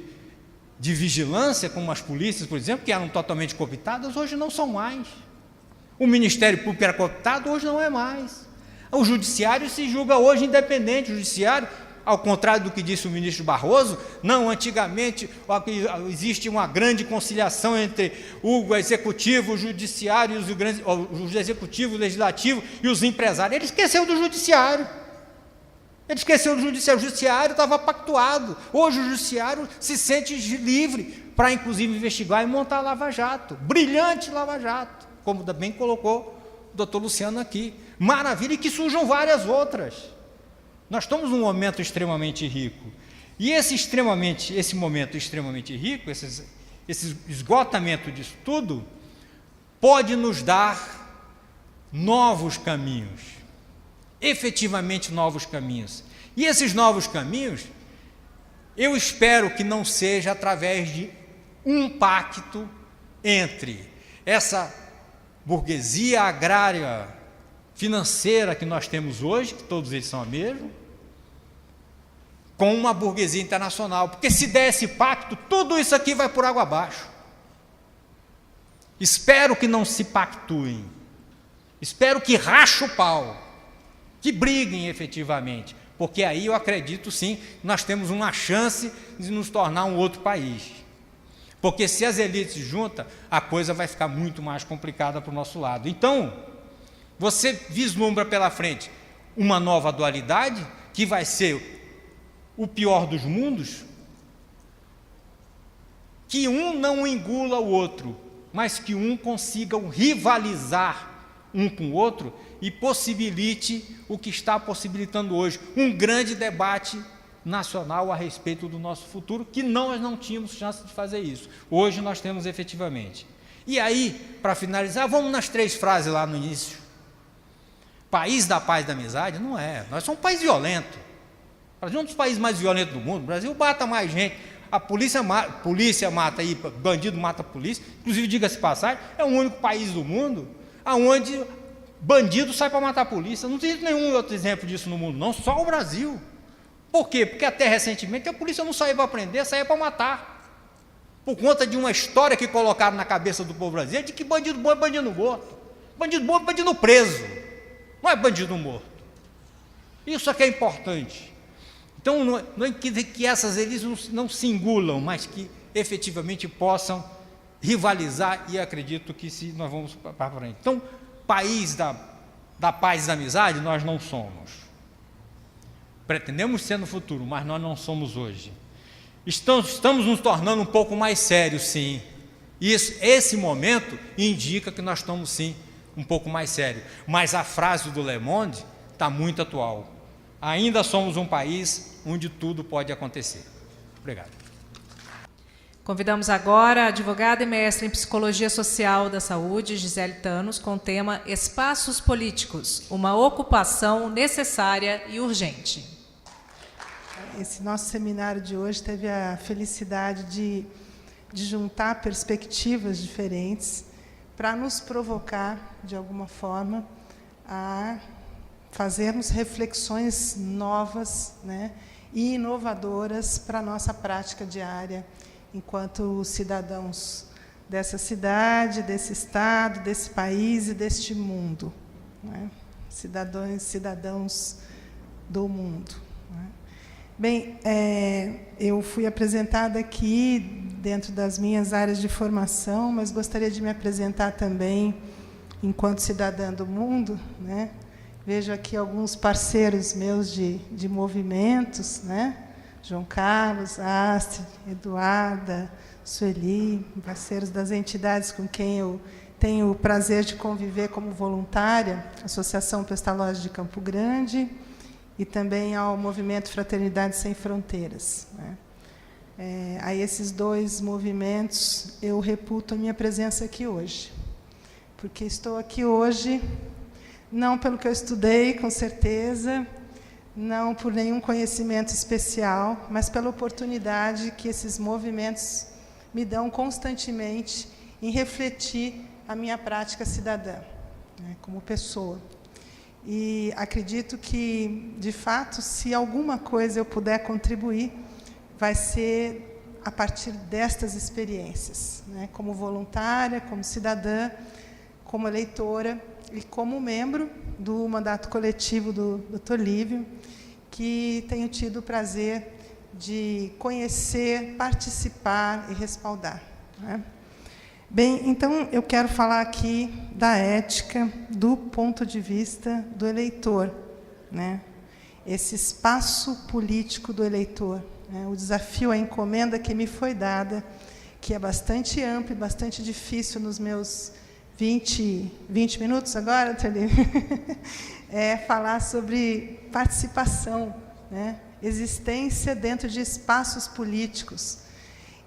vigilância, como as polícias, por exemplo, que eram totalmente cooptadas, hoje não são mais. O Ministério Público era cooptado, hoje não é mais. O judiciário se julga hoje independente. O judiciário, ao contrário do que disse o ministro Barroso, não, antigamente existe uma grande conciliação entre o executivo, o judiciário, o executivo, o legislativo e os empresários. Ele esqueceu do judiciário. O judiciário estava pactuado. Hoje o judiciário se sente livre para, inclusive, investigar e montar a Lava Jato. Brilhante Lava Jato, como também colocou o doutor Luciano aqui. Maravilha, e que surjam várias outras. Nós estamos num momento extremamente rico. E esse momento extremamente rico, esse esgotamento disso tudo, pode nos dar novos caminhos, efetivamente novos caminhos. E esses novos caminhos, eu espero que não seja através de um pacto entre essa burguesia agrária financeira que nós temos hoje, que todos eles são a mesma, com uma burguesia internacional, porque se der esse pacto, tudo isso aqui vai por água abaixo. Espero que não se pactuem, espero que rachem o pau, que briguem efetivamente, porque aí eu acredito sim, nós temos uma chance de nos tornar um outro país. Porque se as elites se juntam, a coisa vai ficar muito mais complicada para o nosso lado. Então, você vislumbra pela frente uma nova dualidade, que vai ser o pior dos mundos, que um não engula o outro, mas que um consiga rivalizar um com o outro e possibilite o que está possibilitando hoje, um grande debate nacional a respeito do nosso futuro, que nós não tínhamos chance de fazer isso. Hoje nós temos efetivamente. E aí, para finalizar, vamos nas 3 frases lá no início. País da paz e da amizade? Não é. Nós somos um país violento. O Brasil é um dos países mais violentos do mundo. O Brasil mata mais gente. A polícia mata aí, bandido mata a polícia. Inclusive, diga-se passagem, é o único país do mundo onde bandido sai para matar a polícia. Não tem nenhum outro exemplo disso no mundo, não. Só o Brasil. Por quê? Porque até recentemente a polícia não saía para prender, saía para matar. Por conta de uma história que colocaram na cabeça do povo brasileiro de que bandido bom é bandido morto. Bandido bom é bandido preso. Não é bandido morto. Isso aqui é importante. Então, não é que essas elites não se engulam, mas que efetivamente possam rivalizar, e acredito que se nós vamos para frente. Então, país da paz e da amizade nós não somos. Pretendemos ser no futuro, mas nós não somos hoje. Estamos nos tornando um pouco mais sérios, sim. Esse momento indica que nós estamos, sim, um pouco mais sérios. Mas a frase do Le Monde está muito atual. Ainda somos um país onde tudo pode acontecer. Obrigado.
Convidamos agora a advogada e mestre em Psicologia Social da Saúde, Gisele Thanos, com o tema Espaços Políticos, uma ocupação necessária e urgente.
Esse nosso seminário de hoje teve a felicidade de juntar perspectivas diferentes para nos provocar, de alguma forma, a fazermos reflexões novas, né, e inovadoras para a nossa prática diária, enquanto cidadãos dessa cidade, desse estado, desse país e deste mundo, né? Cidadãos do mundo. Né? Bem, eu fui apresentada aqui dentro das minhas áreas de formação, mas gostaria de me apresentar também enquanto cidadã do mundo, né? Vejo aqui alguns parceiros meus de movimentos, né? João Carlos, Astrid, Eduarda, Sueli, parceiros das entidades com quem eu tenho o prazer de conviver como voluntária, Associação Pestalozzi de Campo Grande, e também ao Movimento Fraternidade Sem Fronteiras. Né? A esses dois movimentos eu reputo a minha presença aqui hoje, porque estou aqui hoje não pelo que eu estudei, com certeza, não por nenhum conhecimento especial, mas pela oportunidade que esses movimentos me dão constantemente em refletir a minha prática cidadã, né, como pessoa. E acredito que, de fato, se alguma coisa eu puder contribuir, vai ser a partir destas experiências, né, como voluntária, como cidadã, como eleitora e como membro do mandato coletivo do Dr. Lívio, que tenho tido o prazer de conhecer, participar e respaldar. Né? Bem, então eu quero falar aqui da ética do ponto de vista do eleitor, né? Esse espaço político do eleitor, né? O desafio, a encomenda que me foi dada, que é bastante amplo e bastante difícil nos meus 20 minutos agora, Dr. Lívio, é falar sobre participação, né? Existência dentro de espaços políticos.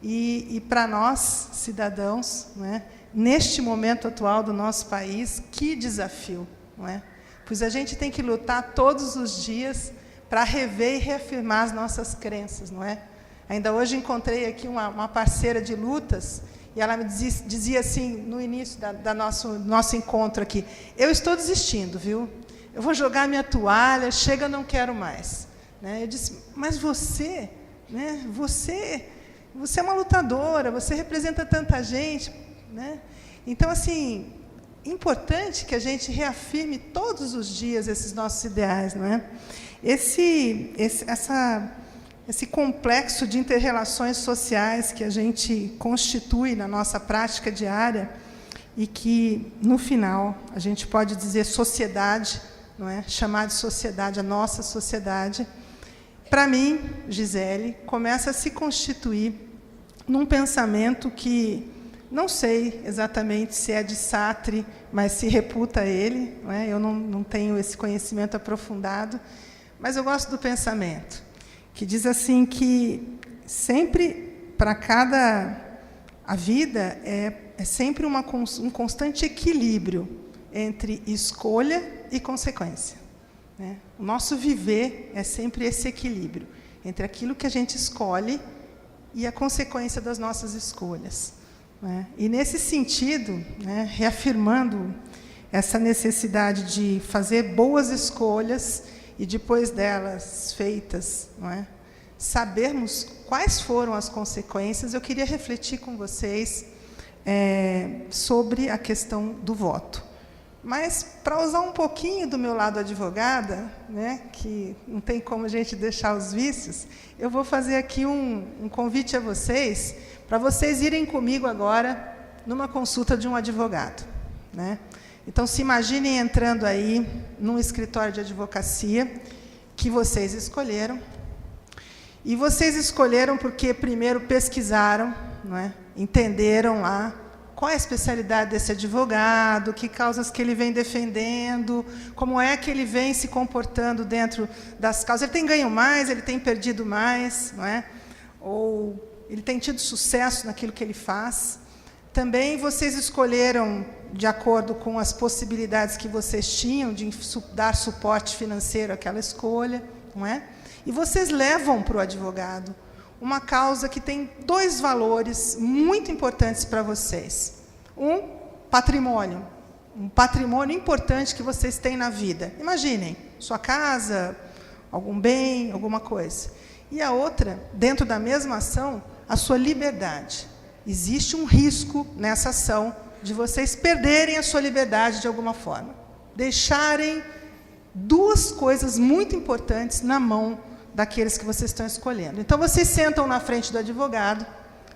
E para nós, cidadãos, né, neste momento atual do nosso país, que desafio, não é? Pois a gente tem que lutar todos os dias para rever e reafirmar as nossas crenças, não é? Ainda hoje encontrei aqui uma parceira de lutas, e ela me dizia assim, no início da nosso encontro aqui, eu estou desistindo, viu? Eu vou jogar minha toalha, chega, não quero mais. Né? Eu disse, mas você, né, você é uma lutadora, você representa tanta gente. Né? Então, assim, importante que a gente reafirme todos os dias esses nossos ideais. Não é? Esse complexo de inter-relações sociais que a gente constitui na nossa prática diária e que, no final, a gente pode dizer sociedade, não é? Chamar de sociedade, a nossa sociedade, para mim, Gisele, começa a se constituir num pensamento que não sei exatamente se é de Sartre, mas se reputa a ele, não é? Eu não tenho esse conhecimento aprofundado, mas eu gosto do pensamento, que diz assim que sempre, para a vida é sempre um constante equilíbrio entre escolha e consequência. Né? O nosso viver é sempre esse equilíbrio entre aquilo que a gente escolhe e a consequência das nossas escolhas. Né? E, nesse sentido, né, reafirmando essa necessidade de fazer boas escolhas e, depois delas feitas, não é, sabermos quais foram as consequências, eu queria refletir com vocês sobre a questão do voto. Mas, para usar um pouquinho do meu lado advogada, né, que não tem como a gente deixar os vícios, eu vou fazer aqui um convite a vocês, para vocês irem comigo agora numa consulta de um advogado, né? Então, se imaginem entrando aí num escritório de advocacia que vocês escolheram. E vocês escolheram porque primeiro pesquisaram, não é? Entenderam lá qual é a especialidade desse advogado, que causas que ele vem defendendo, como é que ele vem se comportando dentro das causas. Ele tem ganho mais, ele tem perdido mais, não é? Ou ele tem tido sucesso naquilo que ele faz. Também vocês escolheram, de acordo com as possibilidades que vocês tinham de dar suporte financeiro àquela escolha, não é? E vocês levam para o advogado uma causa que tem 2 valores muito importantes para vocês. Patrimônio. Um patrimônio importante que vocês têm na vida. Imaginem, sua casa, algum bem, alguma coisa. E a outra, dentro da mesma ação, a sua liberdade. Existe um risco nessa ação de vocês perderem a sua liberdade de alguma forma. Deixarem 2 coisas muito importantes na mão daqueles que vocês estão escolhendo. Então, vocês sentam na frente do advogado,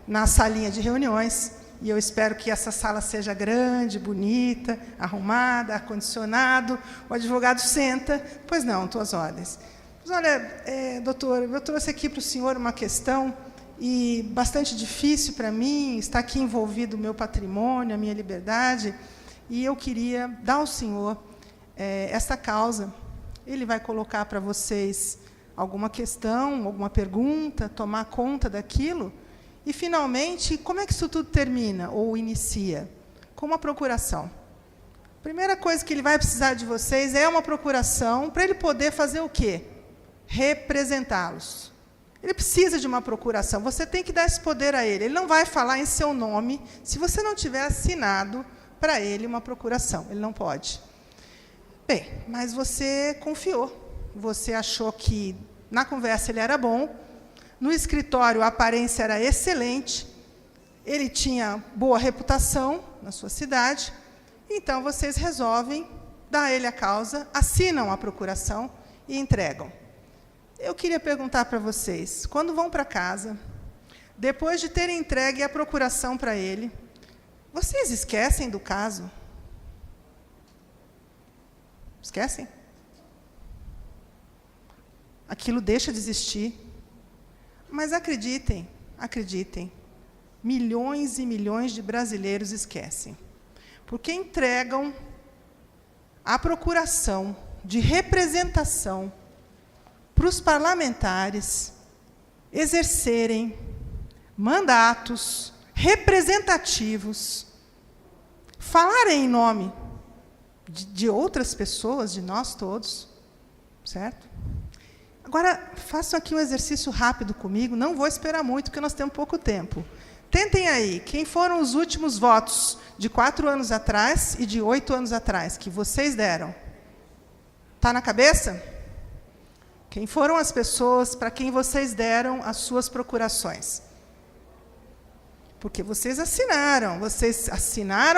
na salinha de reuniões, e eu espero que essa sala seja grande, bonita, arrumada, ar-condicionado. O advogado senta. Pois não, tuas ordens. Mas, olha, doutor, eu trouxe aqui para o senhor uma questão e bastante difícil para mim, está aqui envolvido o meu patrimônio, a minha liberdade, e eu queria dar ao senhor essa causa. Ele vai colocar para vocês alguma questão, alguma pergunta, tomar conta daquilo, e, finalmente, como é que isso tudo termina, ou inicia? Com uma procuração. A primeira coisa que ele vai precisar de vocês é uma procuração, para ele poder fazer o quê? Representá-los. Ele precisa de uma procuração, você tem que dar esse poder a ele. Ele não vai falar em seu nome se você não tiver assinado para ele uma procuração, ele não pode. Bem, mas você confiou. Você achou que, na conversa, ele era bom, no escritório a aparência era excelente, ele tinha boa reputação na sua cidade, então vocês resolvem dar a ele a causa, assinam a procuração e entregam. Eu queria perguntar para vocês, quando vão para casa, depois de terem entregue a procuração para ele, vocês esquecem do caso? Esquecem? Aquilo deixa de existir. Mas acreditem, milhões e milhões de brasileiros esquecem. Porque entregam a procuração de representação para os parlamentares exercerem mandatos representativos, falarem em nome de outras pessoas, de nós todos, certo? Agora, façam aqui um exercício rápido comigo, não vou esperar muito, porque nós temos pouco tempo. Tentem aí, quem foram os últimos votos de 4 anos atrás e de 8 anos atrás, que vocês deram? Está na cabeça? Quem foram as pessoas para quem vocês deram as suas procurações? Porque vocês assinaram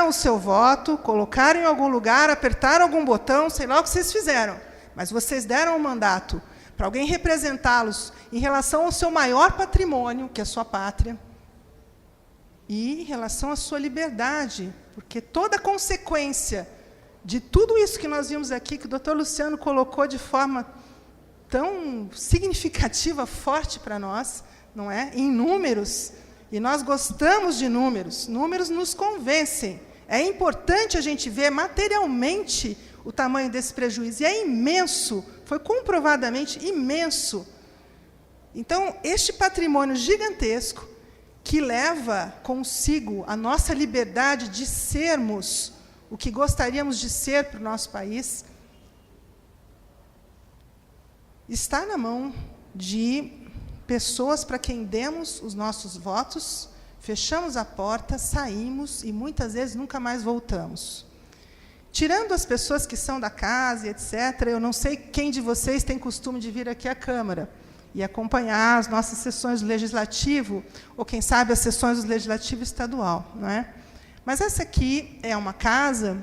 o seu voto, colocaram em algum lugar, apertaram algum botão, sei lá o que vocês fizeram, mas vocês deram um mandato para alguém representá-los em relação ao seu maior patrimônio, que é a sua pátria, e em relação à sua liberdade, porque toda a consequência de tudo isso que nós vimos aqui, que o doutor Luciano colocou de forma tão significativa, forte para nós, não é? Em números, e nós gostamos de números, números nos convencem. É importante a gente ver materialmente o tamanho desse prejuízo, e é imenso, foi comprovadamente imenso. Então, este patrimônio gigantesco, que leva consigo a nossa liberdade de sermos o que gostaríamos de ser para o nosso país, está na mão de pessoas para quem demos os nossos votos, fechamos a porta, saímos e, muitas vezes, nunca mais voltamos. Tirando as pessoas que são da casa, etc., eu não sei quem de vocês tem costume de vir aqui à Câmara e acompanhar as nossas sessões do Legislativo, ou, quem sabe, as sessões do Legislativo Estadual, não é? Mas essa aqui é uma casa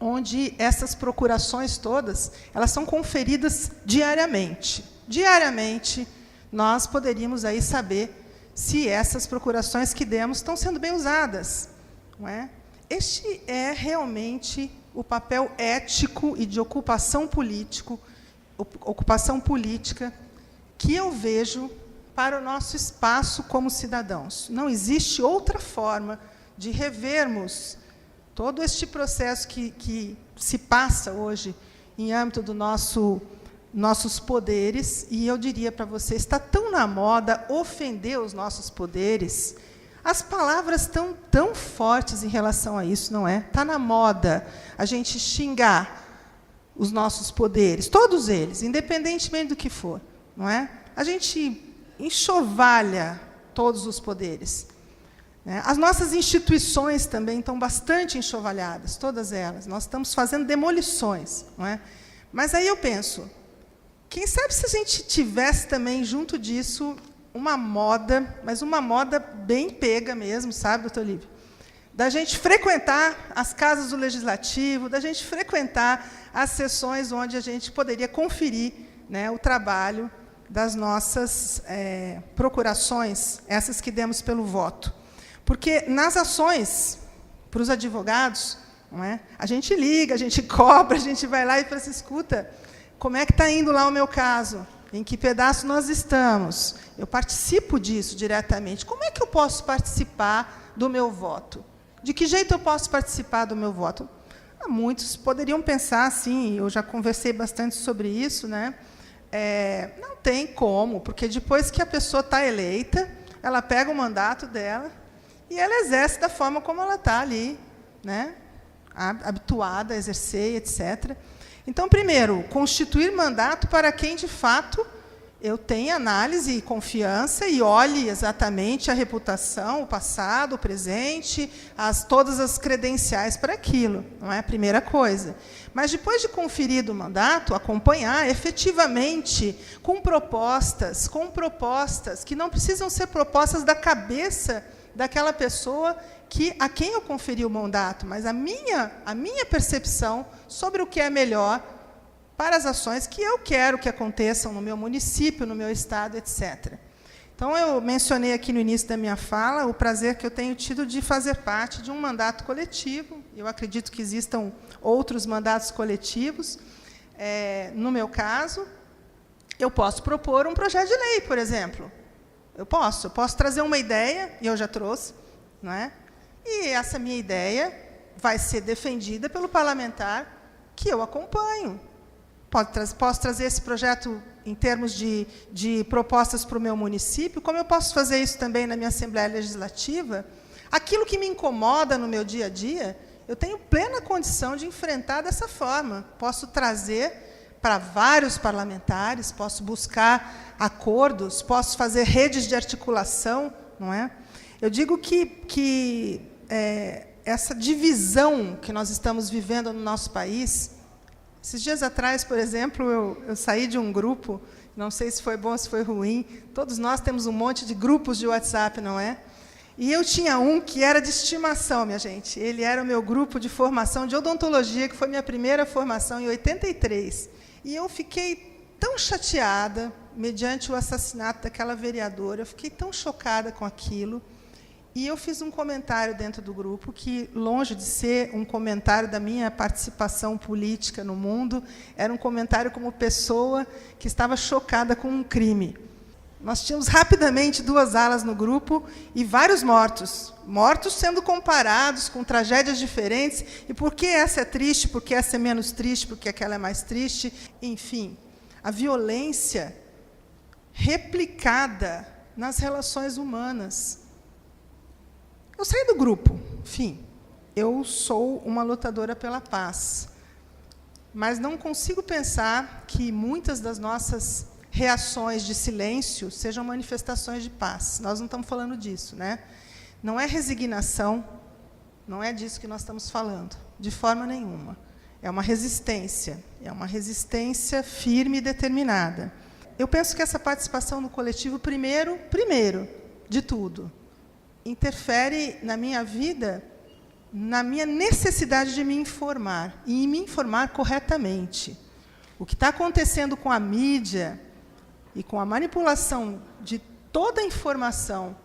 onde essas procurações todas, elas são conferidas diariamente. Diariamente, nós poderíamos aí saber se essas procurações que demos estão sendo bem usadas, não é? Este é realmente o papel ético e de ocupação política que eu vejo para o nosso espaço como cidadãos. Não existe outra forma de revermos todo este processo que se passa hoje em âmbito do nossos poderes, e eu diria para você, está tão na moda ofender os nossos poderes. As palavras estão tão fortes em relação a isso, não é? Está na moda a gente xingar os nossos poderes, todos eles, independentemente do que for, não é? A gente enxovalha todos os poderes. As nossas instituições também estão bastante enxovalhadas, todas elas. Nós estamos fazendo demolições, não é? Mas aí eu penso, quem sabe se a gente tivesse também, junto disso, uma moda, mas uma moda bem pega mesmo, sabe, doutor Lívio? Da gente frequentar as casas do Legislativo, da gente frequentar as sessões onde a gente poderia conferir, né, o trabalho das nossas procurações, essas que demos pelo voto. Porque nas ações, para os advogados, não é? A gente liga, a gente cobra, a gente vai lá e fala assim, escuta, como é que está indo lá o meu caso? Em que pedaço nós estamos? Eu participo disso diretamente. Como é que eu posso participar do meu voto? De que jeito eu posso participar do meu voto? Muitos poderiam pensar assim, eu já conversei bastante sobre isso, né? Não tem como, porque depois que a pessoa está eleita, ela pega o mandato dela e ela exerce da forma como ela está ali, né? Habituada a exercer, etc. Então, primeiro, constituir mandato para quem, de fato, eu tenha análise e confiança e olhe exatamente a reputação, o passado, o presente, todas as credenciais para aquilo, não é a primeira coisa. Mas, depois de conferido o mandato, acompanhar efetivamente com propostas que não precisam ser propostas da cabeça daquela pessoa a quem eu conferi o mandato, mas a minha percepção sobre o que é melhor para as ações que eu quero que aconteçam no meu município, no meu estado, etc. Então, eu mencionei aqui no início da minha fala o prazer que eu tenho tido de fazer parte de um mandato coletivo. Eu acredito que existam outros mandatos coletivos. No meu caso, eu posso propor um projeto de lei, por exemplo. Eu posso trazer uma ideia, e eu já trouxe, não é? E essa minha ideia vai ser defendida pelo parlamentar que eu acompanho. Posso trazer esse projeto em termos de propostas para o meu município, como eu posso fazer isso também na minha Assembleia Legislativa. Aquilo que me incomoda no meu dia a dia, eu tenho plena condição de enfrentar dessa forma. Posso trazer para vários parlamentares, posso buscar acordos, posso fazer redes de articulação, não é? Eu digo que essa divisão que nós estamos vivendo no nosso país. Esses dias atrás, por exemplo, eu saí de um grupo, não sei se foi bom ou se foi ruim, todos nós temos um monte de grupos de WhatsApp, não é? E eu tinha um que era de estimação, minha gente. Ele era o meu grupo de formação de odontologia, que foi minha primeira formação em 83. E eu fiquei tão chateada, mediante o assassinato daquela vereadora, eu fiquei tão chocada com aquilo. E eu fiz um comentário dentro do grupo que, longe de ser um comentário da minha participação política no mundo, era um comentário como pessoa que estava chocada com um crime. Nós tínhamos rapidamente 2 alas no grupo e vários mortos sendo comparados com tragédias diferentes. E por que essa é triste, por que essa é menos triste, por que aquela é mais triste? Enfim, a violência replicada nas relações humanas. Eu saí do grupo, enfim, eu sou uma lutadora pela paz, mas não consigo pensar que muitas das nossas reações de silêncio sejam manifestações de paz. Nós não estamos falando disso, né? Não é resignação, não é disso que nós estamos falando, de forma nenhuma. É uma resistência firme e determinada. Eu penso que essa participação no coletivo, primeiro de tudo, interfere na minha vida na minha necessidade de me informar, e me informar corretamente. O que está acontecendo com a mídia e com a manipulação de toda a informação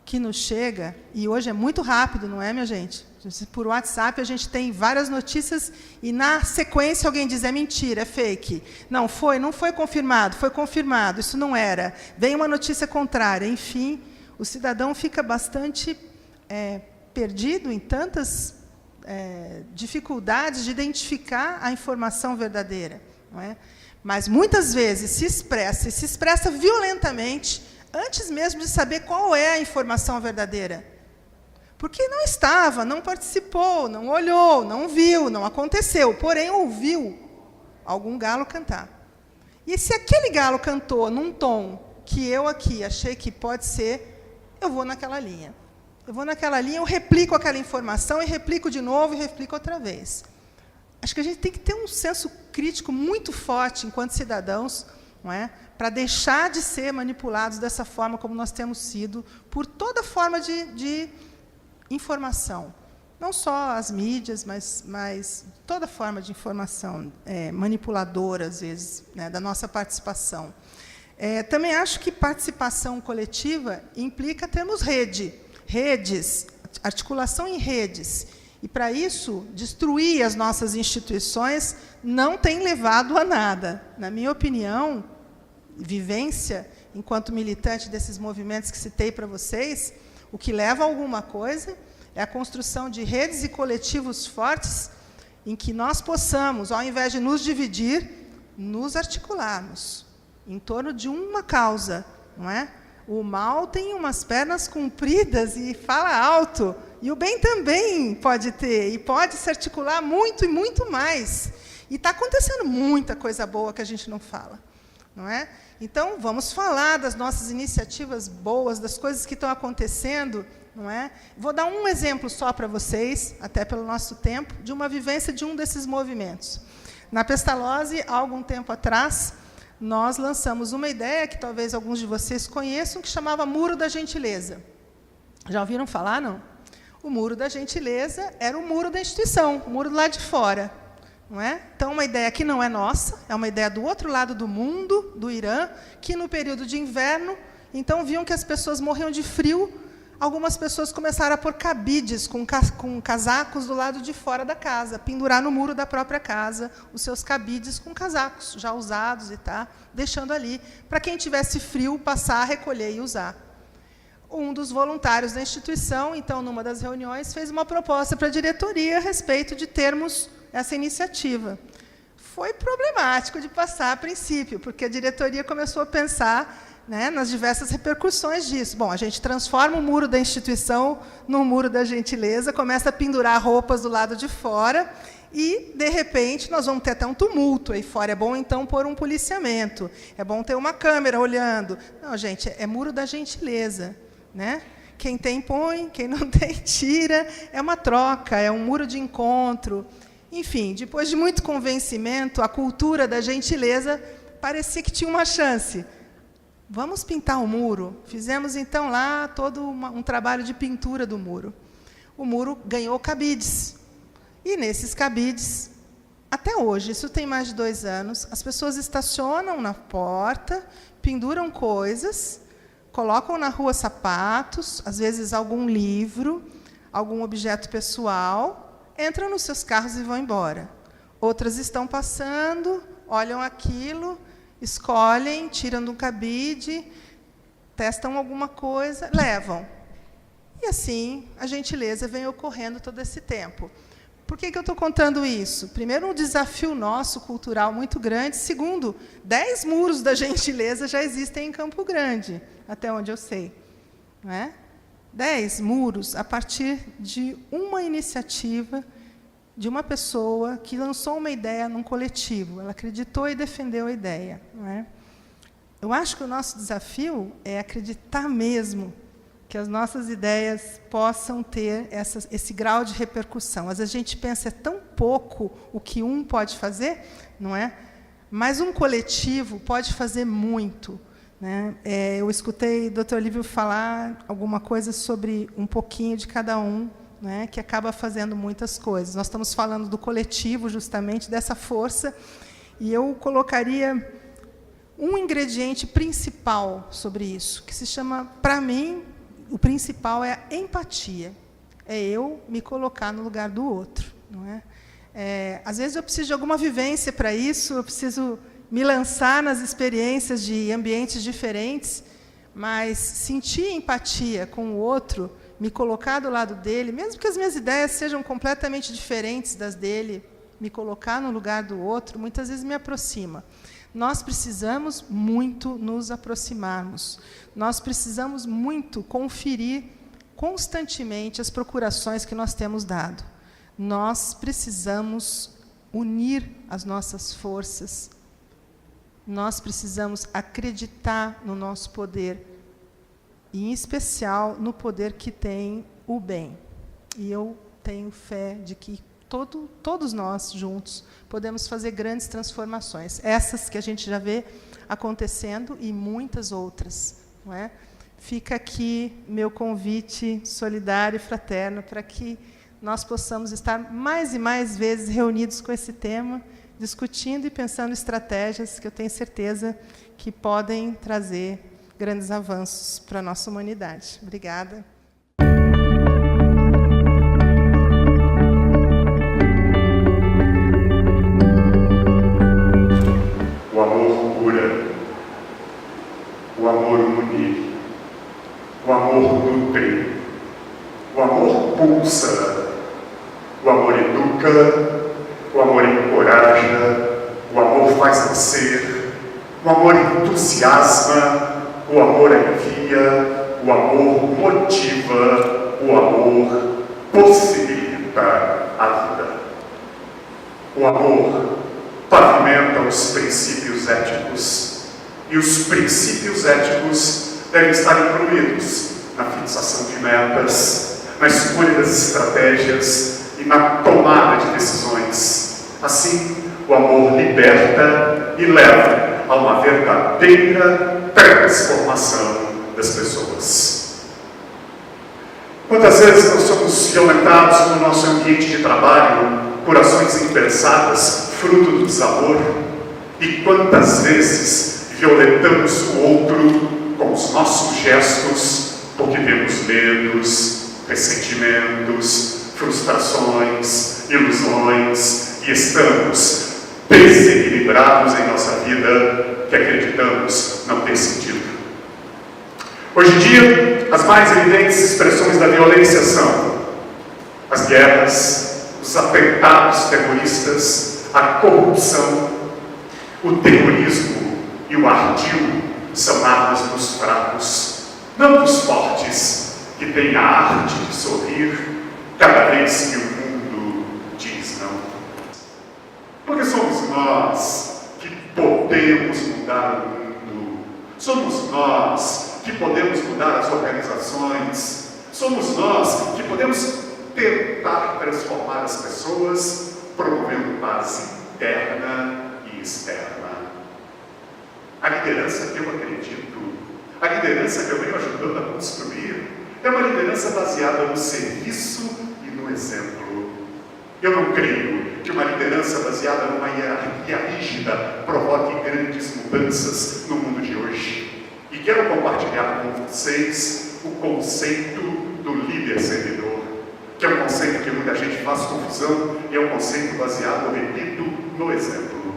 que nos chega, e hoje é muito rápido, não é, minha gente? Por WhatsApp a gente tem várias notícias e, na sequência, alguém diz, é mentira, é fake. Não foi confirmado, foi confirmado, isso não era. Vem uma notícia contrária. Enfim, o cidadão fica bastante perdido em tantas dificuldades de identificar a informação verdadeira. Não é? Mas, muitas vezes, se expressa violentamente, antes mesmo de saber qual é a informação verdadeira. Porque não estava, não participou, não olhou, não viu, não aconteceu, porém ouviu algum galo cantar. E se aquele galo cantou num tom que eu aqui achei que pode ser, eu vou naquela linha. Eu vou naquela linha, eu replico aquela informação, e replico de novo, e replico outra vez. Acho que a gente tem que ter um senso crítico muito forte, enquanto cidadãos, não é? Para deixar de ser manipulados dessa forma como nós temos sido, por toda forma de informação. Não só as mídias, mas toda forma de informação manipuladora, às vezes, né, da nossa participação. Também acho que participação coletiva implica termos redes, articulação em redes. E, para isso, destruir as nossas instituições não tem levado a nada. Na minha opinião, vivência, enquanto militante desses movimentos que citei para vocês, o que leva a alguma coisa é a construção de redes e coletivos fortes em que nós possamos, ao invés de nos dividir, nos articularmos em torno de uma causa. Não é? O mal tem umas pernas compridas e fala alto, e o bem também pode ter, e pode se articular muito e muito mais. E está acontecendo muita coisa boa que a gente não fala. Não é? Então, vamos falar das nossas iniciativas boas, das coisas que estão acontecendo. Não é? Vou dar um exemplo só para vocês, até pelo nosso tempo, de uma vivência de um desses movimentos. Na Pestalozzi, há algum tempo atrás, nós lançamos uma ideia que talvez alguns de vocês conheçam, que chamava Muro da Gentileza. Já ouviram falar, não? O Muro da Gentileza era o muro da instituição, o muro do lado de fora. Não é? Então, uma ideia que não é nossa, é uma ideia do outro lado do mundo, do Irã, que, no período de inverno, então, viam que as pessoas morriam de frio, algumas pessoas começaram a pôr cabides com casacos do lado de fora da casa, pendurar no muro da própria casa os seus cabides com casacos já usados, e deixando ali, para quem tivesse frio, passar, recolher e usar. Um dos voluntários da instituição, então, numa das reuniões, fez uma proposta para a diretoria a respeito de termos essa iniciativa. Foi problemático de passar a princípio, porque a diretoria começou a pensar, né, nas diversas repercussões disso. Bom, a gente transforma o muro da instituição no muro da gentileza, começa a pendurar roupas do lado de fora e, de repente, nós vamos ter até um tumulto aí fora. É bom, então, pôr um policiamento. É bom ter uma câmera olhando. Não, gente, é muro da gentileza. Né? Quem tem, põe. Quem não tem, tira. É uma troca, é um muro de encontro. Enfim, depois de muito convencimento, a cultura da gentileza parecia que tinha uma chance. Vamos pintar o muro. Fizemos, então, lá todo um trabalho de pintura do muro. O muro ganhou cabides. E, nesses cabides, até hoje, isso tem mais de 2 anos, as pessoas estacionam na porta, penduram coisas, colocam na rua sapatos, às vezes algum livro, algum objeto pessoal, entram nos seus carros e vão embora. Outras estão passando, olham aquilo, escolhem, tiram do cabide, testam alguma coisa, levam. E, assim, a gentileza vem ocorrendo todo esse tempo. Por que eu estou contando isso? Primeiro, um desafio nosso, cultural, muito grande. Segundo, 10 muros da gentileza já existem em Campo Grande, até onde eu sei. Não é? 10 muros a partir de uma iniciativa de uma pessoa que lançou uma ideia num coletivo. Ela acreditou e defendeu a ideia. Não é? Eu acho que o nosso desafio é acreditar mesmo que as nossas ideias possam ter esse grau de repercussão. Às vezes a gente pensa, é tão pouco o que um pode fazer, não é? Mas um coletivo pode fazer muito. Né? Eu escutei o Dr. Olívio falar alguma coisa sobre um pouquinho de cada um né, que acaba fazendo muitas coisas. Nós estamos falando do coletivo, justamente, dessa força, e eu colocaria um ingrediente principal sobre isso, que se chama, para mim, o principal é a empatia. É eu me colocar no lugar do outro. Não é? Às vezes eu preciso de alguma vivência para isso, eu preciso me lançar nas experiências de ambientes diferentes, mas sentir empatia com o outro, me colocar do lado dele, mesmo que as minhas ideias sejam completamente diferentes das dele, me colocar no lugar do outro, muitas vezes me aproxima. Nós precisamos muito nos aproximarmos. Nós precisamos muito conferir constantemente as procurações que nós temos dado. Nós precisamos unir as nossas forças. Nós precisamos acreditar no nosso poder, e, em especial, no poder que tem o bem. E eu tenho fé de que todos nós, juntos, podemos fazer grandes transformações. Essas que a gente já vê acontecendo e muitas outras. Não é? Fica aqui meu convite solidário e fraterno para que nós possamos estar mais e mais vezes reunidos com esse tema, discutindo e pensando estratégias que eu tenho certeza que podem trazer grandes avanços para a nossa humanidade. Obrigada.
O amor cura, o amor une, o amor nutre, o amor pulsa, o amor educa, o amor encoraja, o amor faz nascer, o amor entusiasma, o amor alivia, o amor motiva, o amor possibilita a vida. O amor pavimenta os princípios éticos, e os princípios éticos devem estar incluídos na fixação de metas, na escolha das estratégias e na tomada de decisões. Assim, o amor liberta e leva a uma verdadeira transformação das pessoas. Quantas vezes nós somos violentados no nosso ambiente de trabalho por ações impensadas, fruto do desamor, e quantas vezes violentamos o outro com os nossos gestos, porque temos medos, ressentimentos, frustrações, ilusões, e estamos desequilibrados em nossa vida, que acreditamos não ter sentido. Hoje em dia, as mais evidentes expressões da violência são as guerras, os atentados terroristas, a corrupção, o terrorismo e o ardil são armas dos fracos, não dos fortes, que têm a arte de sorrir cada vez que o mundo diz não. Porque somos nós que podemos mudar o mundo, somos nós que podemos mudar as organizações, somos nós que podemos tentar transformar as pessoas, promovendo paz interna e externa. A liderança que eu acredito, a liderança que eu venho ajudando a construir, é uma liderança baseada no serviço e no exemplo. Eu não creio que uma liderança baseada numa hierarquia rígida provoque grandes mudanças no mundo de hoje. E quero compartilhar com vocês o conceito do líder servidor, que é um conceito que muita gente faz confusão, e é um conceito baseado, repito, no exemplo.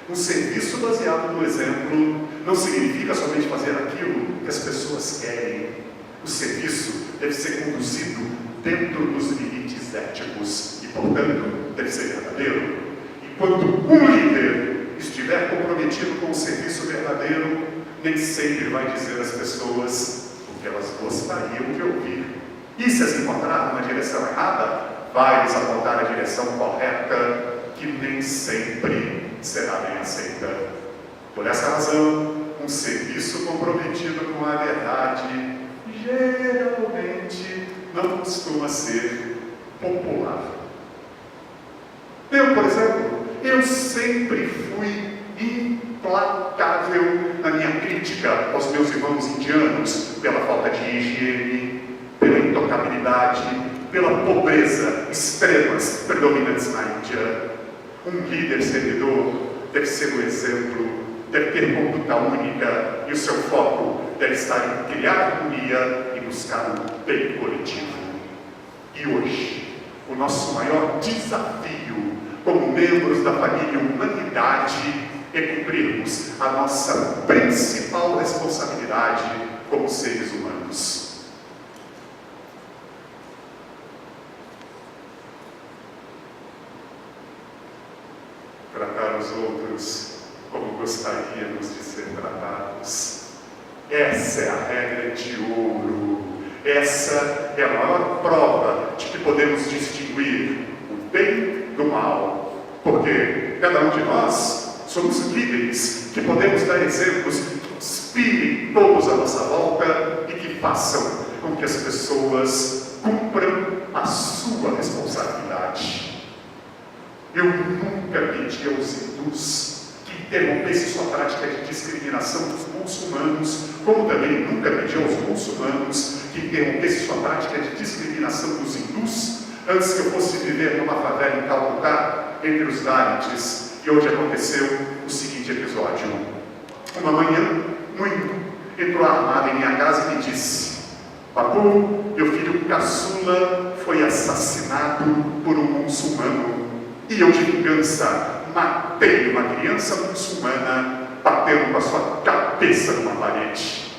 Um serviço baseado no exemplo não significa somente fazer aquilo que as pessoas querem. O serviço deve ser conduzido dentro dos limites éticos e, portanto, deve ser verdadeiro. E quando um líder estiver comprometido com o serviço verdadeiro, nem sempre vai dizer às pessoas o que elas gostariam de ouvir. E se as encontrar numa direção errada, vai lhes apontar a direção correta, que nem sempre será bem aceita. Por essa razão, um serviço comprometido com a verdade geralmente não costuma ser popular. Eu, por exemplo, eu sempre fui implacável na minha crítica aos meus irmãos indianos pela falta de higiene, pela intocabilidade, pela pobreza extremas predominantes na Índia. Um líder servidor deve ser o exemplo, deve ter conduta única e o seu foco deve estar em criar harmonia e buscar o bem coletivo. E hoje, o nosso maior desafio como membros da família Humanidade é cumprirmos a nossa principal responsabilidade como seres humanos. Tratar os outros como gostaríamos de ser tratados. Essa é a regra de ouro. Essa é a maior prova de que podemos distinguir o bem do mal. Porque cada um de nós somos líderes que podemos dar exemplos que inspirem todos à nossa volta e que façam com que as pessoas cumpram a sua responsabilidade. Eu nunca pedi aos hindus que interrompessem sua prática de discriminação dos muçulmanos, como também nunca pedi aos muçulmanos que interrompessem sua prática de discriminação dos hindus, antes que eu fosse viver numa favela em Calcutá, entre os Dalits, e onde aconteceu o seguinte episódio. Uma manhã, um hindu entrou armado em minha casa e me disse: Babu, meu filho caçula foi assassinado por um muçulmano. E eu, de vingança, matei uma criança muçulmana batendo com a sua cabeça numa parede.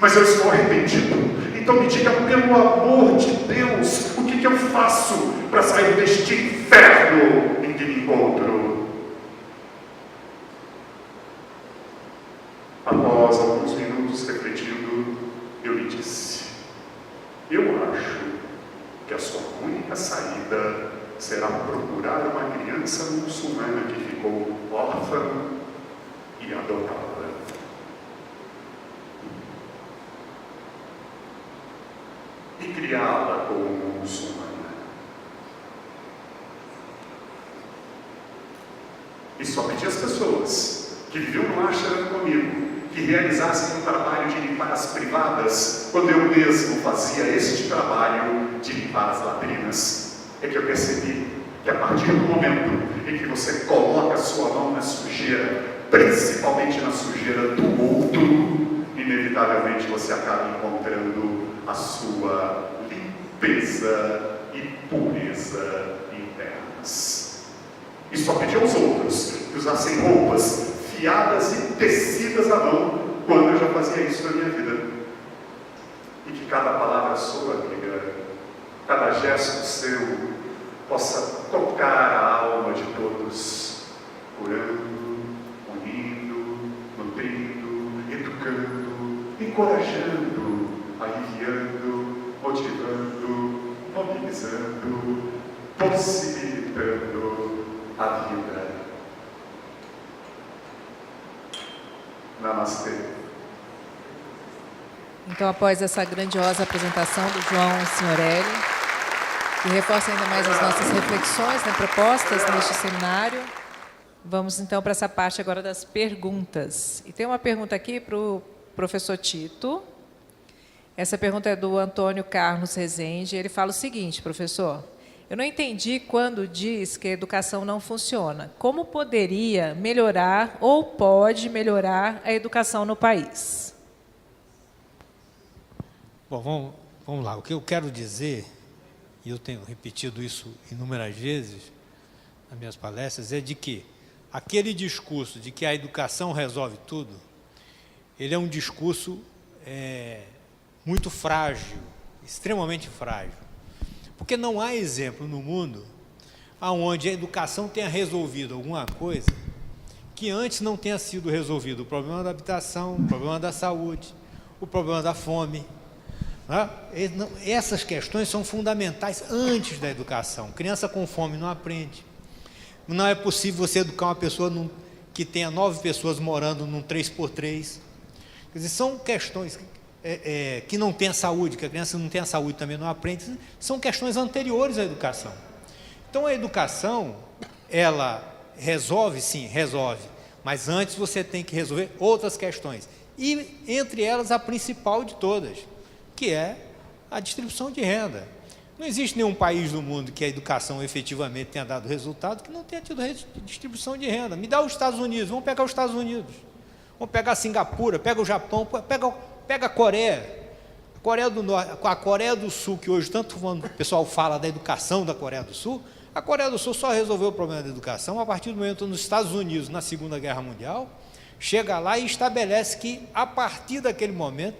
Mas eu estou arrependido. Então me diga, pelo amor de Deus, o que eu faço para sair deste inferno em que me encontro? Após alguns minutos refletindo, eu lhe disse: eu acho que a sua única saída será procurar uma criança muçulmana que ficou órfã e adotá-la. E criá-la como muçulmana. E só pedi às pessoas que viviam no ashram comigo que realizassem um trabalho de limpar as privadas, quando eu mesmo fazia este trabalho de limpar as latrinas. É que eu percebi que a partir do momento em que você coloca a sua mão na sujeira, principalmente na sujeira do outro, inevitavelmente você acaba encontrando a sua limpeza e pureza internas. E só pedi aos outros que usassem roupas fiadas e tecidas à mão, quando eu já fazia isso na minha vida. E que cada palavra sua, amiga, cada gesto seu, possa tocar a alma de todos, curando, unindo, nutrindo, educando, encorajando, aliviando, motivando, mobilizando, possibilitando a vida. Namastê.
Então, após essa grandiosa apresentação do João Signorelli, que reforça ainda mais as nossas reflexões, propostas neste seminário, vamos então para essa parte agora das perguntas. E tem uma pergunta aqui para o professor Tito. Essa pergunta é do Antônio Carlos Rezende. Ele fala o seguinte: professor, eu não entendi quando diz que a educação não funciona. Como poderia melhorar ou pode melhorar a educação no país?
Bom, vamos lá. O que eu quero dizer, e eu tenho repetido isso inúmeras vezes nas minhas palestras, é de que aquele discurso de que a educação resolve tudo, ele é um discurso muito frágil, extremamente frágil. Porque não há exemplo no mundo onde a educação tenha resolvido alguma coisa que antes não tenha sido resolvido. O problema da habitação, o problema da saúde, o problema da fome. Essas questões são fundamentais antes da educação. Criança com fome não aprende. Não é possível você educar uma pessoa que tenha 9 pessoas morando num 3x3. Quer dizer, são questões que não tem a saúde, que a criança não tem a saúde também não aprende, são questões anteriores à educação. Então, a educação, ela resolve, sim, resolve, mas antes você tem que resolver outras questões. E, entre elas, a principal de todas, que é a distribuição de renda. Não existe nenhum país do mundo que a educação efetivamente tenha dado resultado que não tenha tido distribuição de renda. Me dá os Estados Unidos, vamos pegar os Estados Unidos, vamos pegar Singapura, pega o Japão, pega a Coreia. A Coreia do Sul, que hoje tanto o pessoal fala da educação da Coreia do Sul, a Coreia do Sul só resolveu o problema da educação a partir do momento nos Estados Unidos, na Segunda Guerra Mundial, chega lá e estabelece que, a partir daquele momento,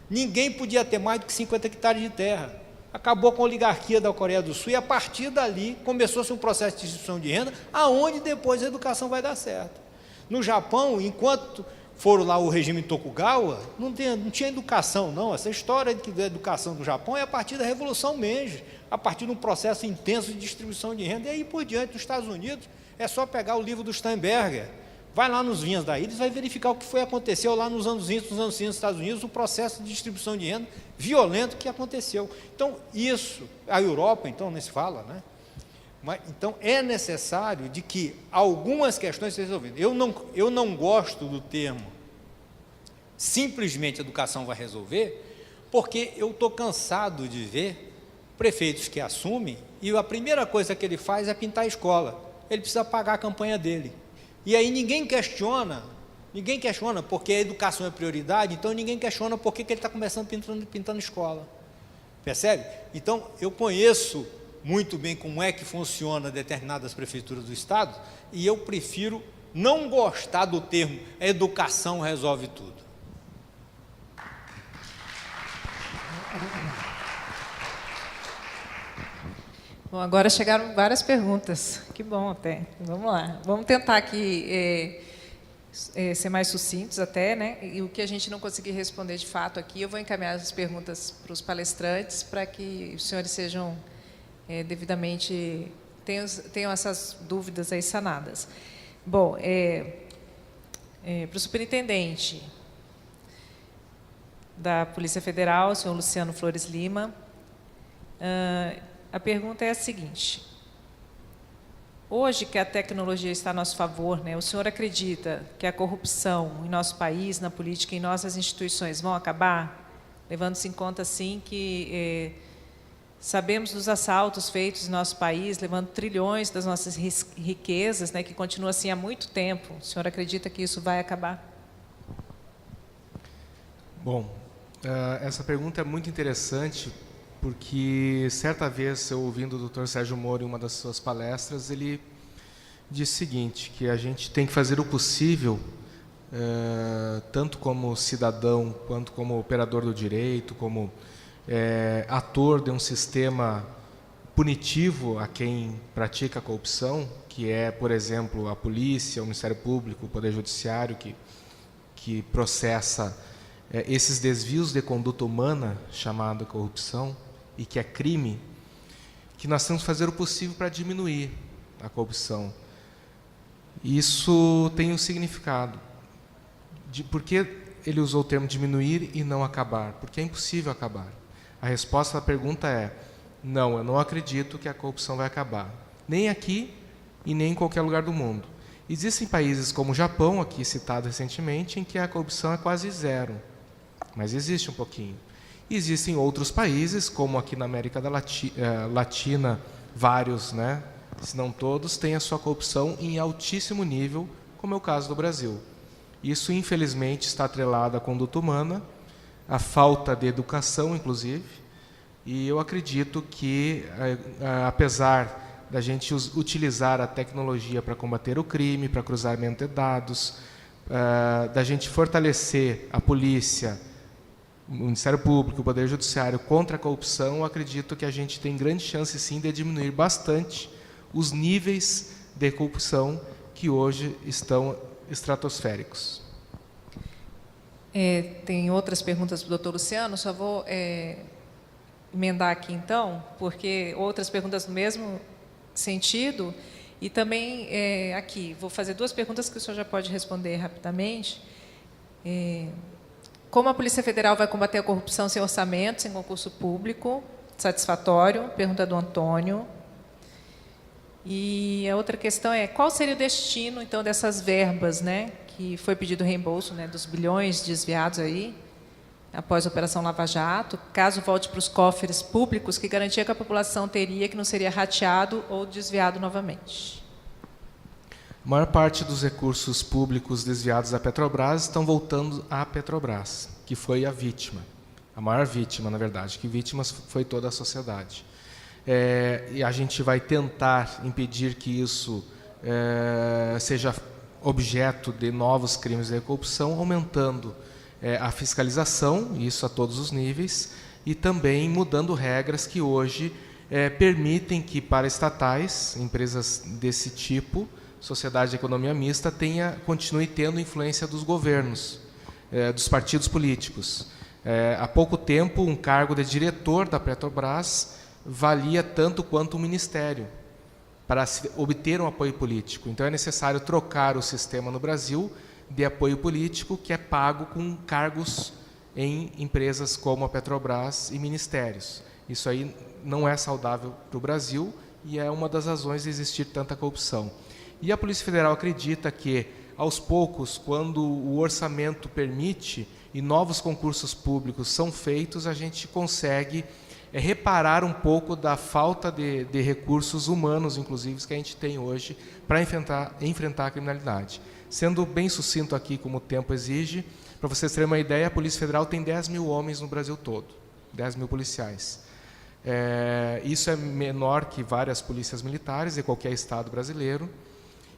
ninguém podia ter mais do que 50 hectares de terra. Acabou com a oligarquia da Coreia do Sul e, a partir dali, começou-se um processo de distribuição de renda, aonde depois a educação vai dar certo. No Japão, enquanto foram lá o regime Tokugawa, não tinha educação, não. Essa história da educação do Japão é a partir da Revolução Meiji, a partir de um processo intenso de distribuição de renda. E aí por diante, nos Estados Unidos, é só pegar o livro do Steinberger, vai lá nos vinhas da ilha e vai verificar o que aconteceu lá nos anos 20, nos anos 50 nos Estados Unidos, o processo de distribuição de renda violento que aconteceu. Então, isso, a Europa, então, nem se fala, né? Mas, então, é necessário de que algumas questões sejam resolvidas. Eu não gosto do termo simplesmente a educação vai resolver, porque eu estou cansado de ver prefeitos que assumem e a primeira coisa que ele faz é pintar a escola. Ele precisa pagar a campanha dele. E aí ninguém questiona porque a educação é prioridade, então ninguém questiona por que ele está começando pintando escola. Percebe? Então, eu conheço muito bem como é que funciona determinadas prefeituras do Estado e eu prefiro não gostar do termo a educação resolve tudo.
Bom, agora chegaram várias perguntas. Que bom até. Vamos lá. Vamos tentar aqui ser mais sucintos até, né? E o que a gente não conseguir responder de fato aqui, eu vou encaminhar as perguntas para os palestrantes para que os senhores sejam devidamente tenham essas dúvidas aí sanadas. Bom, para o superintendente da Polícia Federal, o senhor Luciano Flores Lima, a pergunta é a seguinte: hoje que a tecnologia está a nosso favor, né, o senhor acredita que a corrupção em nosso país, na política, em nossas instituições vão acabar? Levando-se em conta, sim, que sabemos dos assaltos feitos em nosso país, levando trilhões das nossas riquezas, né, que continua assim há muito tempo. O senhor acredita que isso vai acabar?
Bom, essa pergunta é muito interessante, porque certa vez, eu ouvindo o Dr. Sérgio Moro em uma das suas palestras, ele disse o seguinte, que a gente tem que fazer o possível, tanto como cidadão, quanto como operador do direito, como ator de um sistema punitivo a quem pratica a corrupção, que é, por exemplo, a polícia, o Ministério Público, o Poder Judiciário, que processa esses desvios de conduta humana, chamada corrupção, e que é crime, que nós temos que fazer o possível para diminuir a corrupção. Isso tem um significado. Por que ele usou o termo diminuir e não acabar? Porque é impossível acabar. A resposta à pergunta é: não, eu não acredito que a corrupção vai acabar. Nem aqui e nem em qualquer lugar do mundo. Existem países como o Japão, aqui citado recentemente, em que a corrupção é quase zero. Mas existe um pouquinho. Existem outros países, como aqui na América Latina, vários, né, se não todos, têm a sua corrupção em altíssimo nível, como é o caso do Brasil. Isso, infelizmente, está atrelado à conduta humana, à falta de educação, inclusive, e eu acredito que, apesar da gente utilizar a tecnologia para combater o crime, para cruzamento de dados, da gente fortalecer a polícia, o Ministério Público, o Poder Judiciário contra a corrupção, eu acredito que a gente tem grande chance, sim, de diminuir bastante os níveis de corrupção que hoje estão estratosféricos.
Tem outras perguntas para o doutor Luciano, só vou emendar aqui, então, porque outras perguntas no mesmo sentido, e também aqui, vou fazer duas perguntas que o senhor já pode responder rapidamente. Como a Polícia Federal vai combater a corrupção sem orçamento, sem concurso público satisfatório? Pergunta do Antônio. E a outra questão é: qual seria o destino, então, dessas verbas, né, que foi pedido reembolso, né, dos bilhões desviados aí? após a Operação Lava Jato, caso volte para os cofres públicos, que garantia que a população teria, que não seria rateado ou desviado novamente?
A maior parte dos recursos públicos desviados da Petrobras estão voltando à Petrobras, que foi a vítima, a maior vítima, na verdade, que vítimas foi toda a sociedade. E a gente vai tentar impedir que isso seja objeto de novos crimes de corrupção, aumentando a fiscalização, isso a todos os níveis, e também mudando regras que hoje permitem que, para estatais, empresas desse tipo, sociedade de economia mista, continue tendo influência dos governos, dos partidos políticos. Há pouco tempo, um cargo de diretor da Petrobras valia tanto quanto um ministério para obter um apoio político. Então, é necessário trocar o sistema no Brasil de apoio político, que é pago com cargos em empresas como a Petrobras e ministérios. Isso aí não é saudável para o Brasil e é uma das razões de existir tanta corrupção. E a Polícia Federal acredita que, aos poucos, quando o orçamento permite e novos concursos públicos são feitos, a gente consegue reparar um pouco da falta de recursos humanos, inclusive, que a gente tem hoje para enfrentar a criminalidade. Sendo bem sucinto aqui, como o tempo exige, para vocês terem uma ideia, a Polícia Federal tem 10 mil homens no Brasil todo, 10 mil policiais. Isso é menor que várias polícias militares de qualquer estado brasileiro.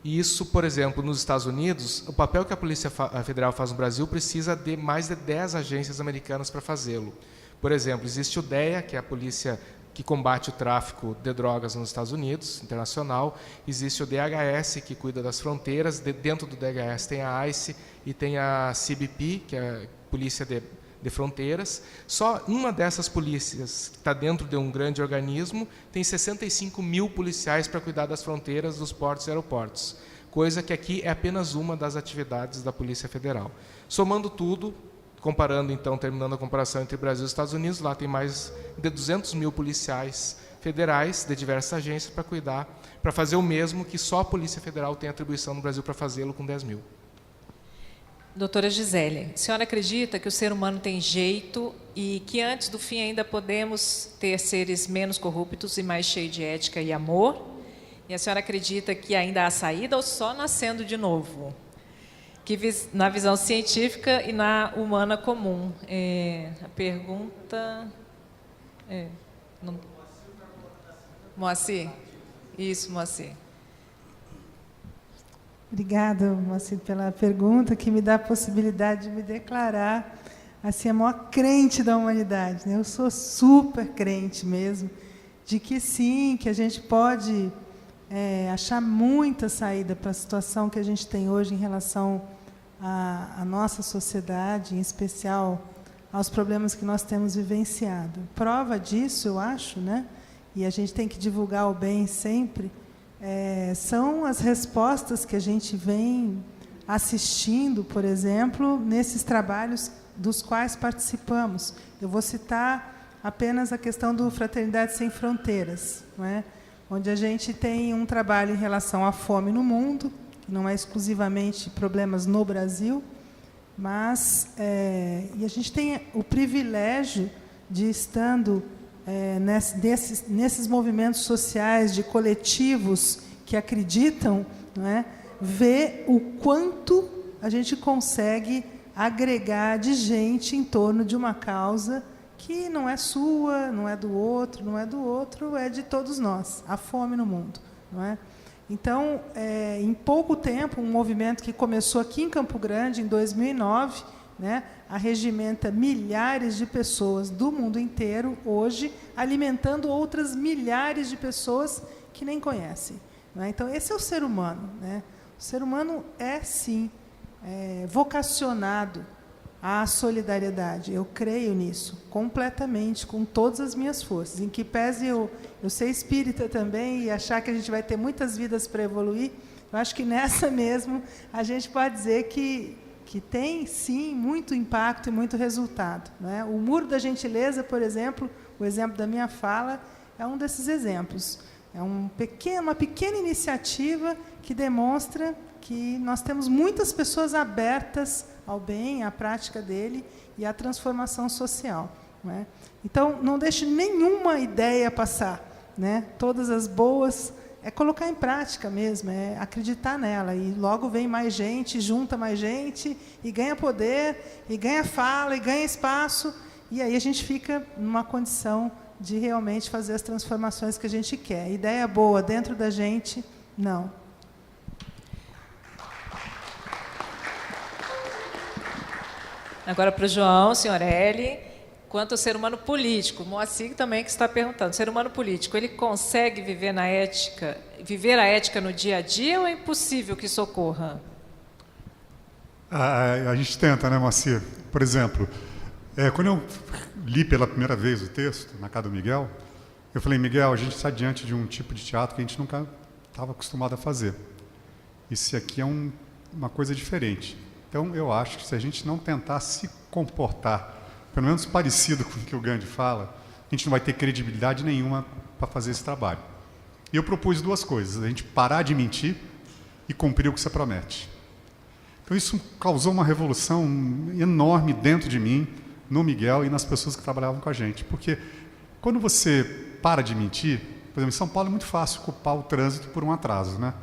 E isso, por exemplo, nos Estados Unidos, o papel que a Polícia Federal faz no Brasil precisa de mais de 10 agências americanas para fazê-lo. Por exemplo, existe o DEA, que é a polícia que combate o tráfico de drogas nos Estados Unidos, internacional. Existe o DHS, que cuida das fronteiras. Dentro do DHS tem a ICE e tem a CBP, que é a Polícia de Fronteiras. Só uma dessas polícias, que está dentro de um grande organismo, tem 65 mil policiais para cuidar das fronteiras, dos portos e aeroportos. Coisa que aqui é apenas uma das atividades da Polícia Federal. Somando tudo, comparando, então, terminando a comparação entre Brasil e Estados Unidos, lá tem mais de 200 mil policiais federais de diversas agências para cuidar, para fazer o mesmo que só a Polícia Federal tem atribuição no Brasil para fazê-lo com 10 mil.
Doutora Gisele, a senhora acredita que o ser humano tem jeito e que antes do fim ainda podemos ter seres menos corruptos e mais cheios de ética e amor? E a senhora acredita que ainda há saída ou só nascendo de novo? Na visão científica e na humana comum. A pergunta... Moacir? Isso, Moacir.
Obrigada, Moacir, pela pergunta, que me dá a possibilidade de me declarar assim, a maior crente da humanidade, né? Eu sou super crente mesmo, de que sim, que a gente pode achar muita saída para a situação que a gente tem hoje em relação à nossa sociedade, em especial aos problemas que nós temos vivenciado. Prova disso, eu acho, né? E a gente tem que divulgar o bem sempre, são as respostas que a gente vem assistindo, por exemplo, nesses trabalhos dos quais participamos. Eu vou citar apenas a questão do Fraternidade Sem Fronteiras, não é? Onde a gente tem um trabalho em relação à fome no mundo, que não é exclusivamente problemas no Brasil, mas e a gente tem o privilégio de, estando nesses movimentos sociais, de coletivos que acreditam, não é, ver o quanto a gente consegue agregar de gente em torno de uma causa que não é sua, não é do outro, é de todos nós, a fome no mundo, não é? Então, em pouco tempo, um movimento que começou aqui em Campo Grande, em 2009, né, arregimenta milhares de pessoas do mundo inteiro, hoje, alimentando outras milhares de pessoas que nem conhecem. Não é? Então, esse é o ser humano. Né? O ser humano é, sim, vocacionado à solidariedade. Eu creio nisso, completamente, com todas as minhas forças. Em que pese eu ser espírita também e achar que a gente vai ter muitas vidas para evoluir, eu acho que nessa mesmo a gente pode dizer que tem, sim, muito impacto e muito resultado. Né? O Muro da Gentileza, por exemplo, o exemplo da minha fala, é um desses exemplos. É uma pequena iniciativa que demonstra que nós temos muitas pessoas abertas ao bem, à prática dele e à transformação social, né? Então, não deixe nenhuma ideia passar, né? Todas as boas, é colocar em prática mesmo, é acreditar nela, e logo vem mais gente, junta mais gente, e ganha poder, e ganha fala, e ganha espaço, e aí a gente fica numa condição de realmente fazer as transformações que a gente quer. Ideia boa dentro da gente, não.
Agora para o João, senhora Eli, quanto ao ser humano político, o Moacir também que está perguntando, o ser humano político, ele consegue viver a ética no dia a dia ou é impossível que isso ocorra?
A gente tenta, né, Moacir? Por exemplo, quando eu li pela primeira vez o texto, na casa do Miguel, eu falei, Miguel, a gente está diante de um tipo de teatro que a gente nunca estava acostumado a fazer. Isso aqui é uma coisa diferente. Então, eu acho que se a gente não tentar se comportar, pelo menos parecido com o que o Gandhi fala, a gente não vai ter credibilidade nenhuma para fazer esse trabalho. E eu propus duas coisas, a gente parar de mentir e cumprir o que você promete. Então, isso causou uma revolução enorme dentro de mim, no Miguel e nas pessoas que trabalhavam com a gente. Porque quando você para de mentir, por exemplo, em São Paulo é muito fácil culpar o trânsito por um atraso, né?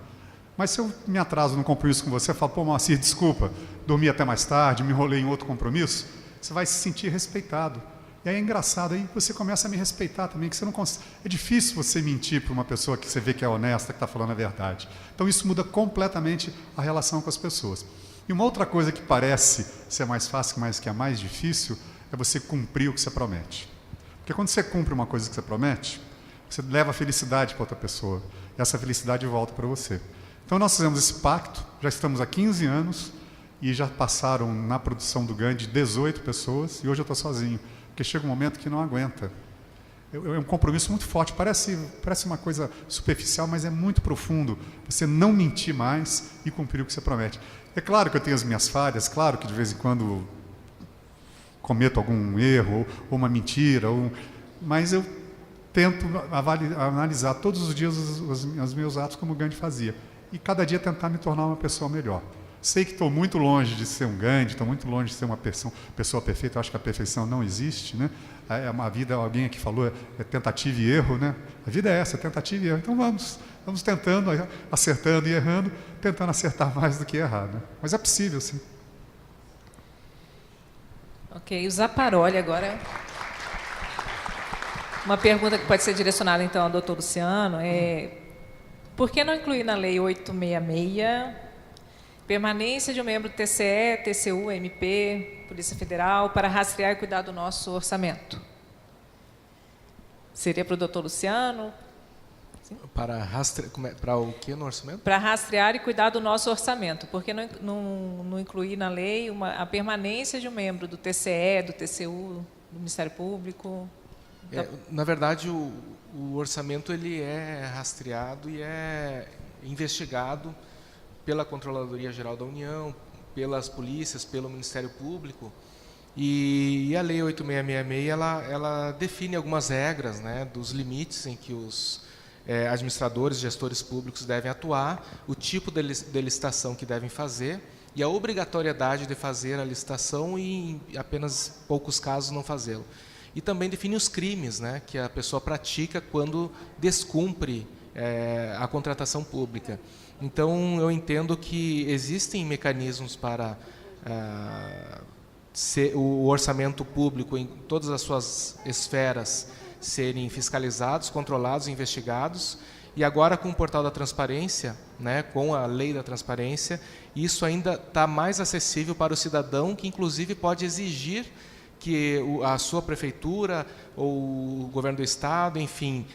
Mas se eu me atraso num compromisso com você, falo, pô, Moacir, desculpa, dormi até mais tarde, me enrolei em outro compromisso, você vai se sentir respeitado. E aí é engraçado, aí você começa a me respeitar também, que você não é difícil você mentir para uma pessoa que você vê que é honesta, que está falando a verdade. Então isso muda completamente a relação com as pessoas. E uma outra coisa que parece ser mais fácil, mas que é mais difícil, é você cumprir o que você promete. Porque quando você cumpre uma coisa que você promete, você leva felicidade para outra pessoa, e essa felicidade volta para você. Então nós fizemos esse pacto, já estamos há 15 anos, e já passaram na produção do Gandhi 18 pessoas, e hoje eu estou sozinho, porque chega um momento que não aguenta. É um compromisso muito forte, parece uma coisa superficial, mas é muito profundo, você não mentir mais e cumprir o que você promete. É claro que eu tenho as minhas falhas, claro que de vez em quando cometo algum erro, ou uma mentira, mas eu tento analisar todos os dias os meus atos como o Gandhi fazia, e cada dia tentar me tornar uma pessoa melhor. Sei que estou muito longe de ser um Gandhi, estou muito longe de ser uma pessoa perfeita, eu acho que a perfeição não existe, né? É uma vida, alguém aqui falou, é tentativa e erro, né? A vida é essa, tentativa e erro. Então vamos tentando, acertando e errando, tentando acertar mais do que errar, né? Mas é possível, sim.
Ok, o Zaparoli agora. Uma pergunta que pode ser direcionada, então, ao doutor Luciano é: por que não incluir na Lei 866 permanência de um membro do TCE, TCU, MP, Polícia Federal, para rastrear e cuidar do nosso orçamento? Seria para o doutor Luciano? Sim?
Para o que no orçamento?
Para rastrear e cuidar do nosso orçamento. Por que não incluir na lei a permanência de um membro do TCE, do TCU, do Ministério Público?
Na verdade, o orçamento ele é rastreado e é investigado pela Controladoria Geral da União, pelas polícias, pelo Ministério Público. E a Lei 8666 ela define algumas regras, né, dos limites em que os administradores, gestores públicos devem atuar, o tipo de licitação que devem fazer e a obrigatoriedade de fazer a licitação e, em apenas poucos casos, não fazê-lo. E também define os crimes, né, que a pessoa pratica quando descumpre a contratação pública. Então, eu entendo que existem mecanismos para o orçamento público em todas as suas esferas serem fiscalizados, controlados, investigados. E agora, com o Portal da Transparência, né, com a Lei da Transparência, isso ainda está mais acessível para o cidadão, que inclusive pode exigir que a sua prefeitura ou o governo do estado, enfim,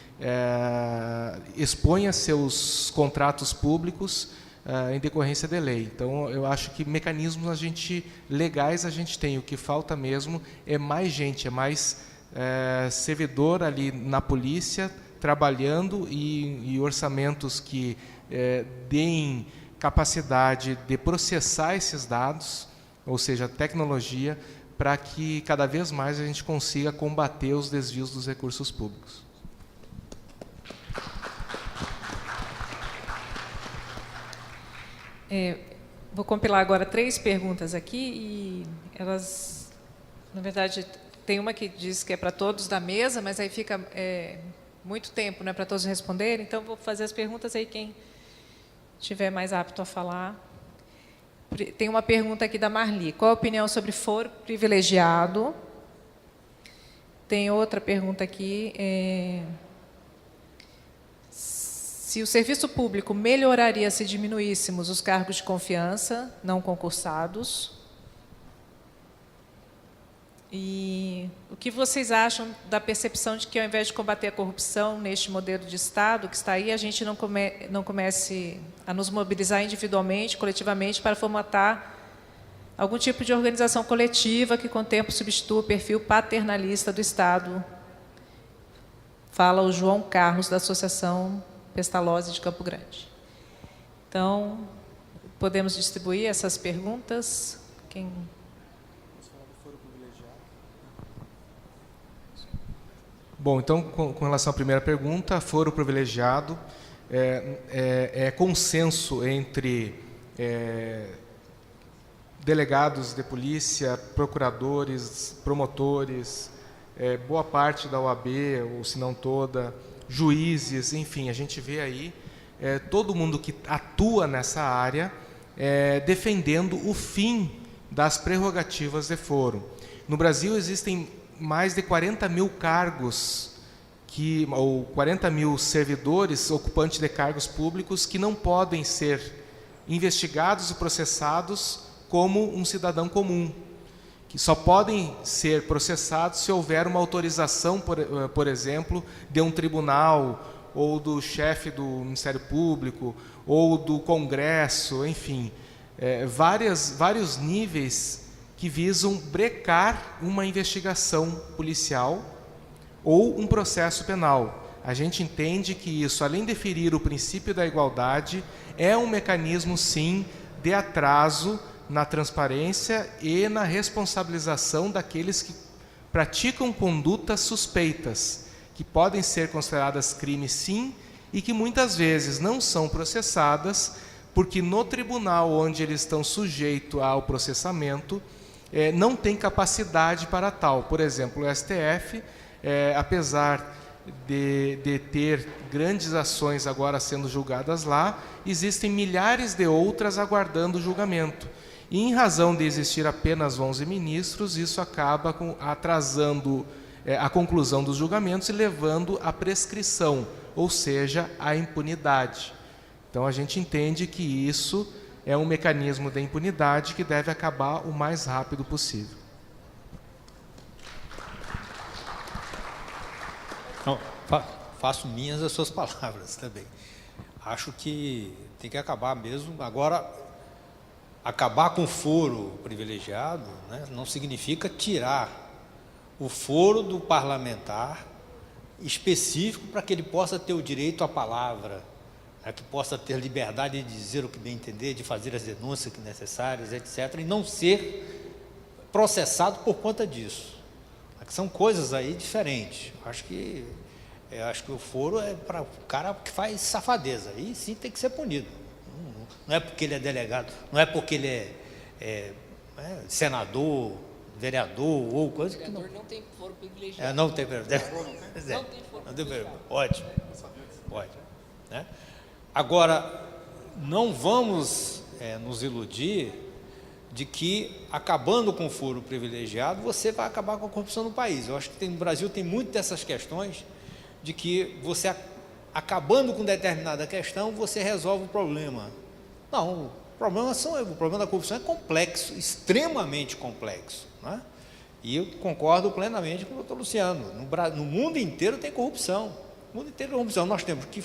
exponha seus contratos públicos em decorrência de lei. Então, eu acho que mecanismos legais a gente tem. O que falta mesmo é mais gente, é mais servidor ali na polícia, trabalhando e orçamentos que deem capacidade de processar esses dados, ou seja, tecnologia, para que cada vez mais a gente consiga combater os desvios dos recursos públicos.
Vou compilar agora 3 perguntas aqui e elas, na verdade, tem uma que diz que é para todos da mesa, mas aí fica muito tempo, né, para todos responderem. Então, vou fazer as perguntas aí, quem estiver mais apto a falar. Tem uma pergunta aqui da Marli. Qual a opinião sobre foro privilegiado? Tem outra pergunta aqui. Se o serviço público melhoraria se diminuíssemos os cargos de confiança não concursados? E o que vocês acham da percepção de que, ao invés de combater a corrupção neste modelo de Estado que está aí, a gente não comece a nos mobilizar individualmente, coletivamente, para formatar algum tipo de organização coletiva que, com o tempo, substitua o perfil paternalista do Estado? Fala o João Carlos, da Associação Pestalozzi de Campo Grande. Então, podemos distribuir essas perguntas? Quem...
Bom, então, com relação à primeira pergunta, foro privilegiado, é consenso entre delegados de polícia, procuradores, promotores, boa parte da OAB, ou se não toda, juízes, enfim, a gente vê aí todo mundo que atua nessa área defendendo o fim das prerrogativas de foro. No Brasil existem mais de 40 mil cargos, ou 40 mil servidores ocupantes de cargos públicos que não podem ser investigados e processados como um cidadão comum, que só podem ser processados se houver uma autorização, por exemplo, de um tribunal, ou do chefe do Ministério Público, ou do Congresso, enfim, vários níveis que visam brecar uma investigação policial ou um processo penal. A gente entende que isso, além de ferir o princípio da igualdade, é um mecanismo, sim, de atraso na transparência e na responsabilização daqueles que praticam condutas suspeitas, que podem ser consideradas crimes, sim, e que muitas vezes não são processadas, porque no tribunal onde eles estão sujeitos ao processamento, não tem capacidade para tal. Por exemplo, o STF, apesar de ter grandes ações agora sendo julgadas lá, existem milhares de outras aguardando julgamento. E, em razão de existir apenas 11 ministros, isso acaba atrasando a conclusão dos julgamentos e levando à prescrição, ou seja, à impunidade. Então, a gente entende que isso é um mecanismo de impunidade que deve acabar o mais rápido possível.
Não, faço minhas as suas palavras também. Acho que tem que acabar mesmo. Agora, acabar com o foro privilegiado, né, não significa tirar o foro do parlamentar específico para que ele possa ter o direito à palavra, que possa ter liberdade de dizer o que bem entender, de fazer as denúncias que necessárias, etc., e não ser processado por conta disso. São coisas aí diferentes. Acho que o foro é para o cara que faz safadeza, aí sim tem que ser punido. Não é porque ele é delegado, não é porque ele é senador, vereador ou coisa que não...
não tem foro privilegiado.
Não tem foro.
Não tem foro privilegiado.
Ótimo. Pode. Né? Agora, não vamos nos iludir de que, acabando com o foro privilegiado, você vai acabar com a corrupção no país. Eu acho que no Brasil tem muito dessas questões de que você, acabando com determinada questão, você resolve o problema. Não, o problema da corrupção é complexo, extremamente complexo. Né? E eu concordo plenamente com o doutor Luciano. No mundo inteiro tem corrupção. No mundo inteiro tem corrupção. Nós temos que...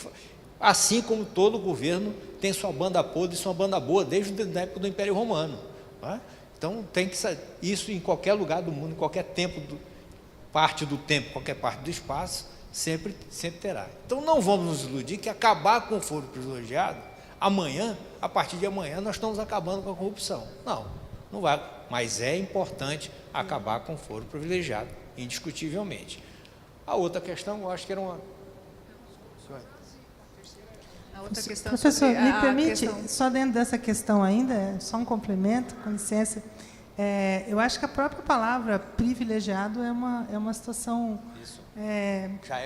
Assim como todo governo tem sua banda podre e sua banda boa, desde a época do Império Romano. Né? Então, tem que isso em qualquer lugar do mundo, em qualquer tempo, parte do tempo, qualquer parte do espaço, sempre terá. Então, não vamos nos iludir que acabar com o foro privilegiado, amanhã, a partir de amanhã, nós estamos acabando com a corrupção. Não vai. Mas é importante acabar com o foro privilegiado, indiscutivelmente. A outra questão, eu acho que era uma...
A outra questão
Professor,
sobre
me
a
permite,
questão...
só dentro dessa questão ainda, só um complemento, com licença. Eu acho que a própria palavra privilegiado é uma situação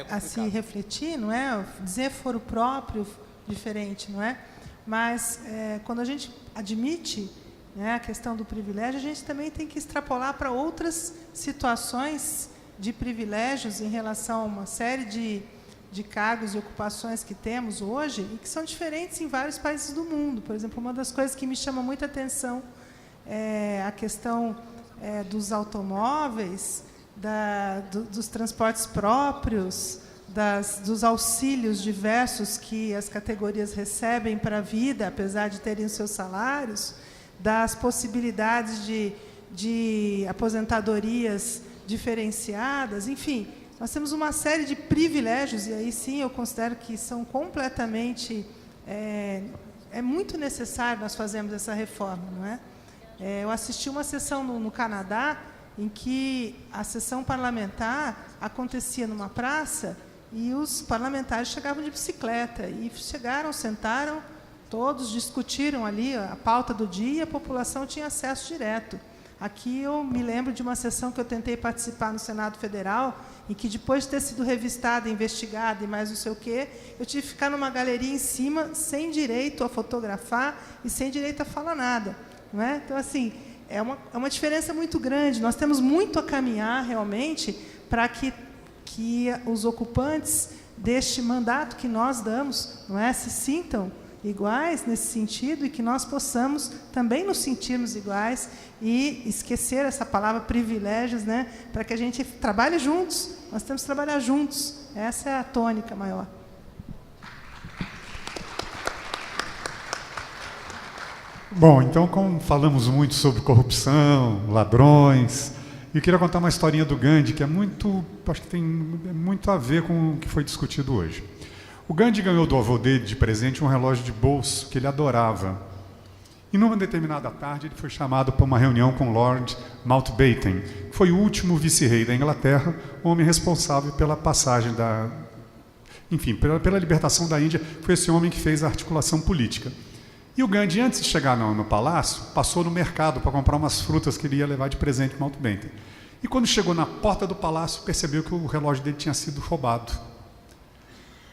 a se refletir, não é? Dizer foro próprio, diferente, não é? Mas, quando a gente admite, né, a questão do privilégio, a gente também tem que extrapolar para outras situações de privilégios em relação a uma série de cargos e ocupações que temos hoje e que são diferentes em vários países do mundo. Por exemplo, uma das coisas que me chama muita atenção é a questão dos automóveis, dos transportes próprios, dos auxílios diversos que as categorias recebem para a vida, apesar de terem os seus salários, das possibilidades de aposentadorias diferenciadas, enfim, nós temos uma série de privilégios, e aí sim eu considero que são completamente... É muito necessário nós fazermos essa reforma, não é? Eu assisti uma sessão no Canadá, em que a sessão parlamentar acontecia numa praça e os parlamentares chegavam de bicicleta, e chegaram, sentaram, todos discutiram ali a pauta do dia e a população tinha acesso direto. Aqui eu me lembro de uma sessão que eu tentei participar no Senado Federal, em que, depois de ter sido revistada, investigada e mais não sei o quê, eu tive que ficar numa galeria em cima, sem direito a fotografar e sem direito a falar nada. Não é? Então, assim, é uma diferença muito grande. Nós temos muito a caminhar, realmente, para que os ocupantes deste mandato que nós damos, não é, se sintam iguais nesse sentido e que nós possamos também nos sentirmos iguais e esquecer essa palavra privilégios, né, para que a gente trabalhe juntos. Nós temos que trabalhar juntos. Essa é a tônica maior.
Bom, então, como falamos muito sobre corrupção, ladrões, eu queria contar uma historinha do Gandhi, que acho que tem muito a ver com o que foi discutido hoje. O Gandhi ganhou do avô dele de presente um relógio de bolso que ele adorava. E numa determinada tarde ele foi chamado para uma reunião com Lord Mountbatten, que foi o último vice-rei da Inglaterra, homem responsável pela passagem pela libertação da Índia. Foi esse homem que fez a articulação política. E o Gandhi, antes de chegar no palácio, passou no mercado para comprar umas frutas que ele ia levar de presente para Mountbatten. E quando chegou na porta do palácio, percebeu que o relógio dele tinha sido roubado.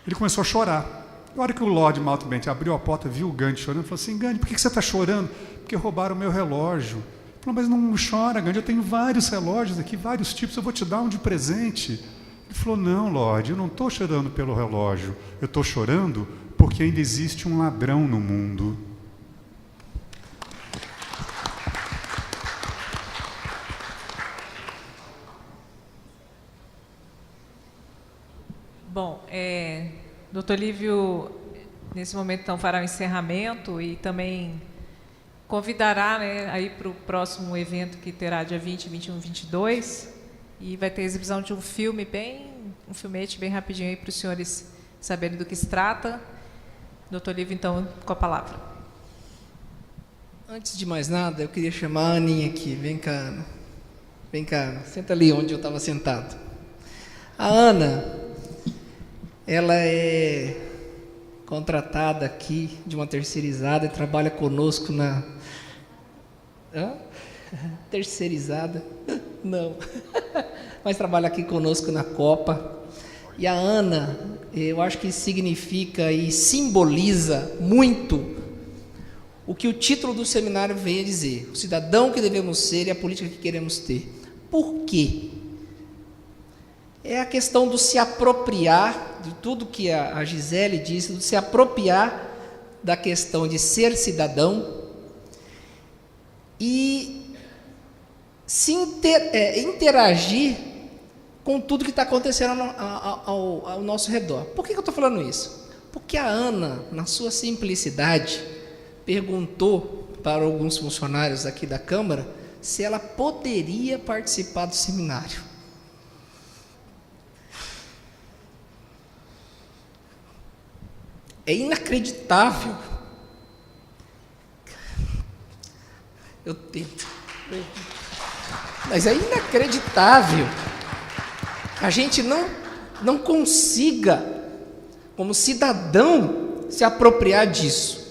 Ele começou a chorar. Na hora que o Lord Mountbatten abriu a porta, viu o Gandhi chorando, falou assim: Gandhi, por que você está chorando? Porque roubaram o meu relógio. Ele falou: mas não chora, Gandhi, eu tenho vários relógios aqui, vários tipos, eu vou te dar um de presente. Ele falou: não, Lord, eu não estou chorando pelo relógio, eu estou chorando porque ainda existe um ladrão no mundo.
Bom, doutor Lívio, nesse momento, então, fará o encerramento e também convidará, né, aí para o próximo evento que terá dia 20, 21, 22, e vai ter exibição de um filmete bem rapidinho aí para os senhores saberem do que se trata. Doutor Lívio, então, com a palavra.
Antes de mais nada, eu queria chamar a Aninha aqui. Vem cá, Ana. Vem cá, Ana. Senta ali onde eu estava sentado. A Ana, ela é contratada aqui de uma terceirizada e trabalha conosco na... Terceirizada? Não. Mas trabalha aqui conosco na Copa. E a Ana, eu acho que significa e simboliza muito o que o título do seminário vem a dizer: o cidadão que devemos ser e a política que queremos ter. Por quê? É a questão do se apropriar de tudo que a Gisele disse, do se apropriar da questão de ser cidadão e se interagir com tudo que está acontecendo ao nosso redor. Por que eu estou falando isso? Porque a Ana, na sua simplicidade, perguntou para alguns funcionários aqui da Câmara se ela poderia participar do seminário. É inacreditável. Eu tento. Mas é inacreditável que a gente não consiga, como cidadão, se apropriar disso,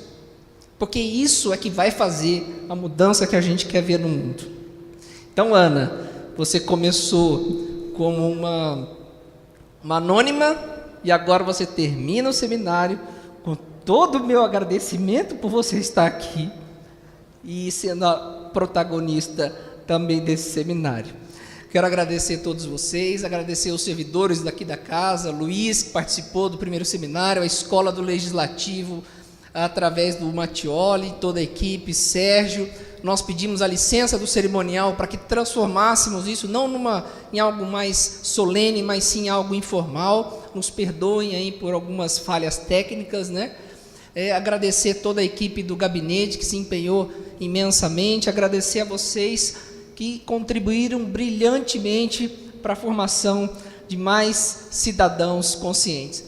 porque isso é que vai fazer a mudança que a gente quer ver no mundo. Então, Ana, você começou como uma anônima e agora você termina o seminário com todo o meu agradecimento por você estar aqui e sendo a protagonista também desse seminário. Quero agradecer a todos vocês, agradecer aos servidores daqui da casa, Luiz, que participou do primeiro seminário, a Escola do Legislativo, através do Mattioli, toda a equipe, Sérgio. Nós pedimos a licença do cerimonial para que transformássemos isso não em algo mais solene, mas sim em algo informal. Nos perdoem aí por algumas falhas técnicas, né? Agradecer toda a equipe do gabinete que se empenhou imensamente, agradecer a vocês que contribuíram brilhantemente para a formação de mais cidadãos conscientes.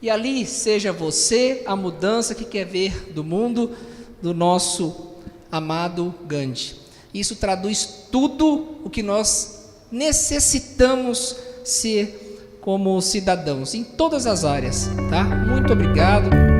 E ali seja você a mudança que quer ver do mundo do nosso amado Gandhi. Isso traduz tudo o que nós necessitamos ser como cidadãos, em todas as áreas, tá? Muito obrigado.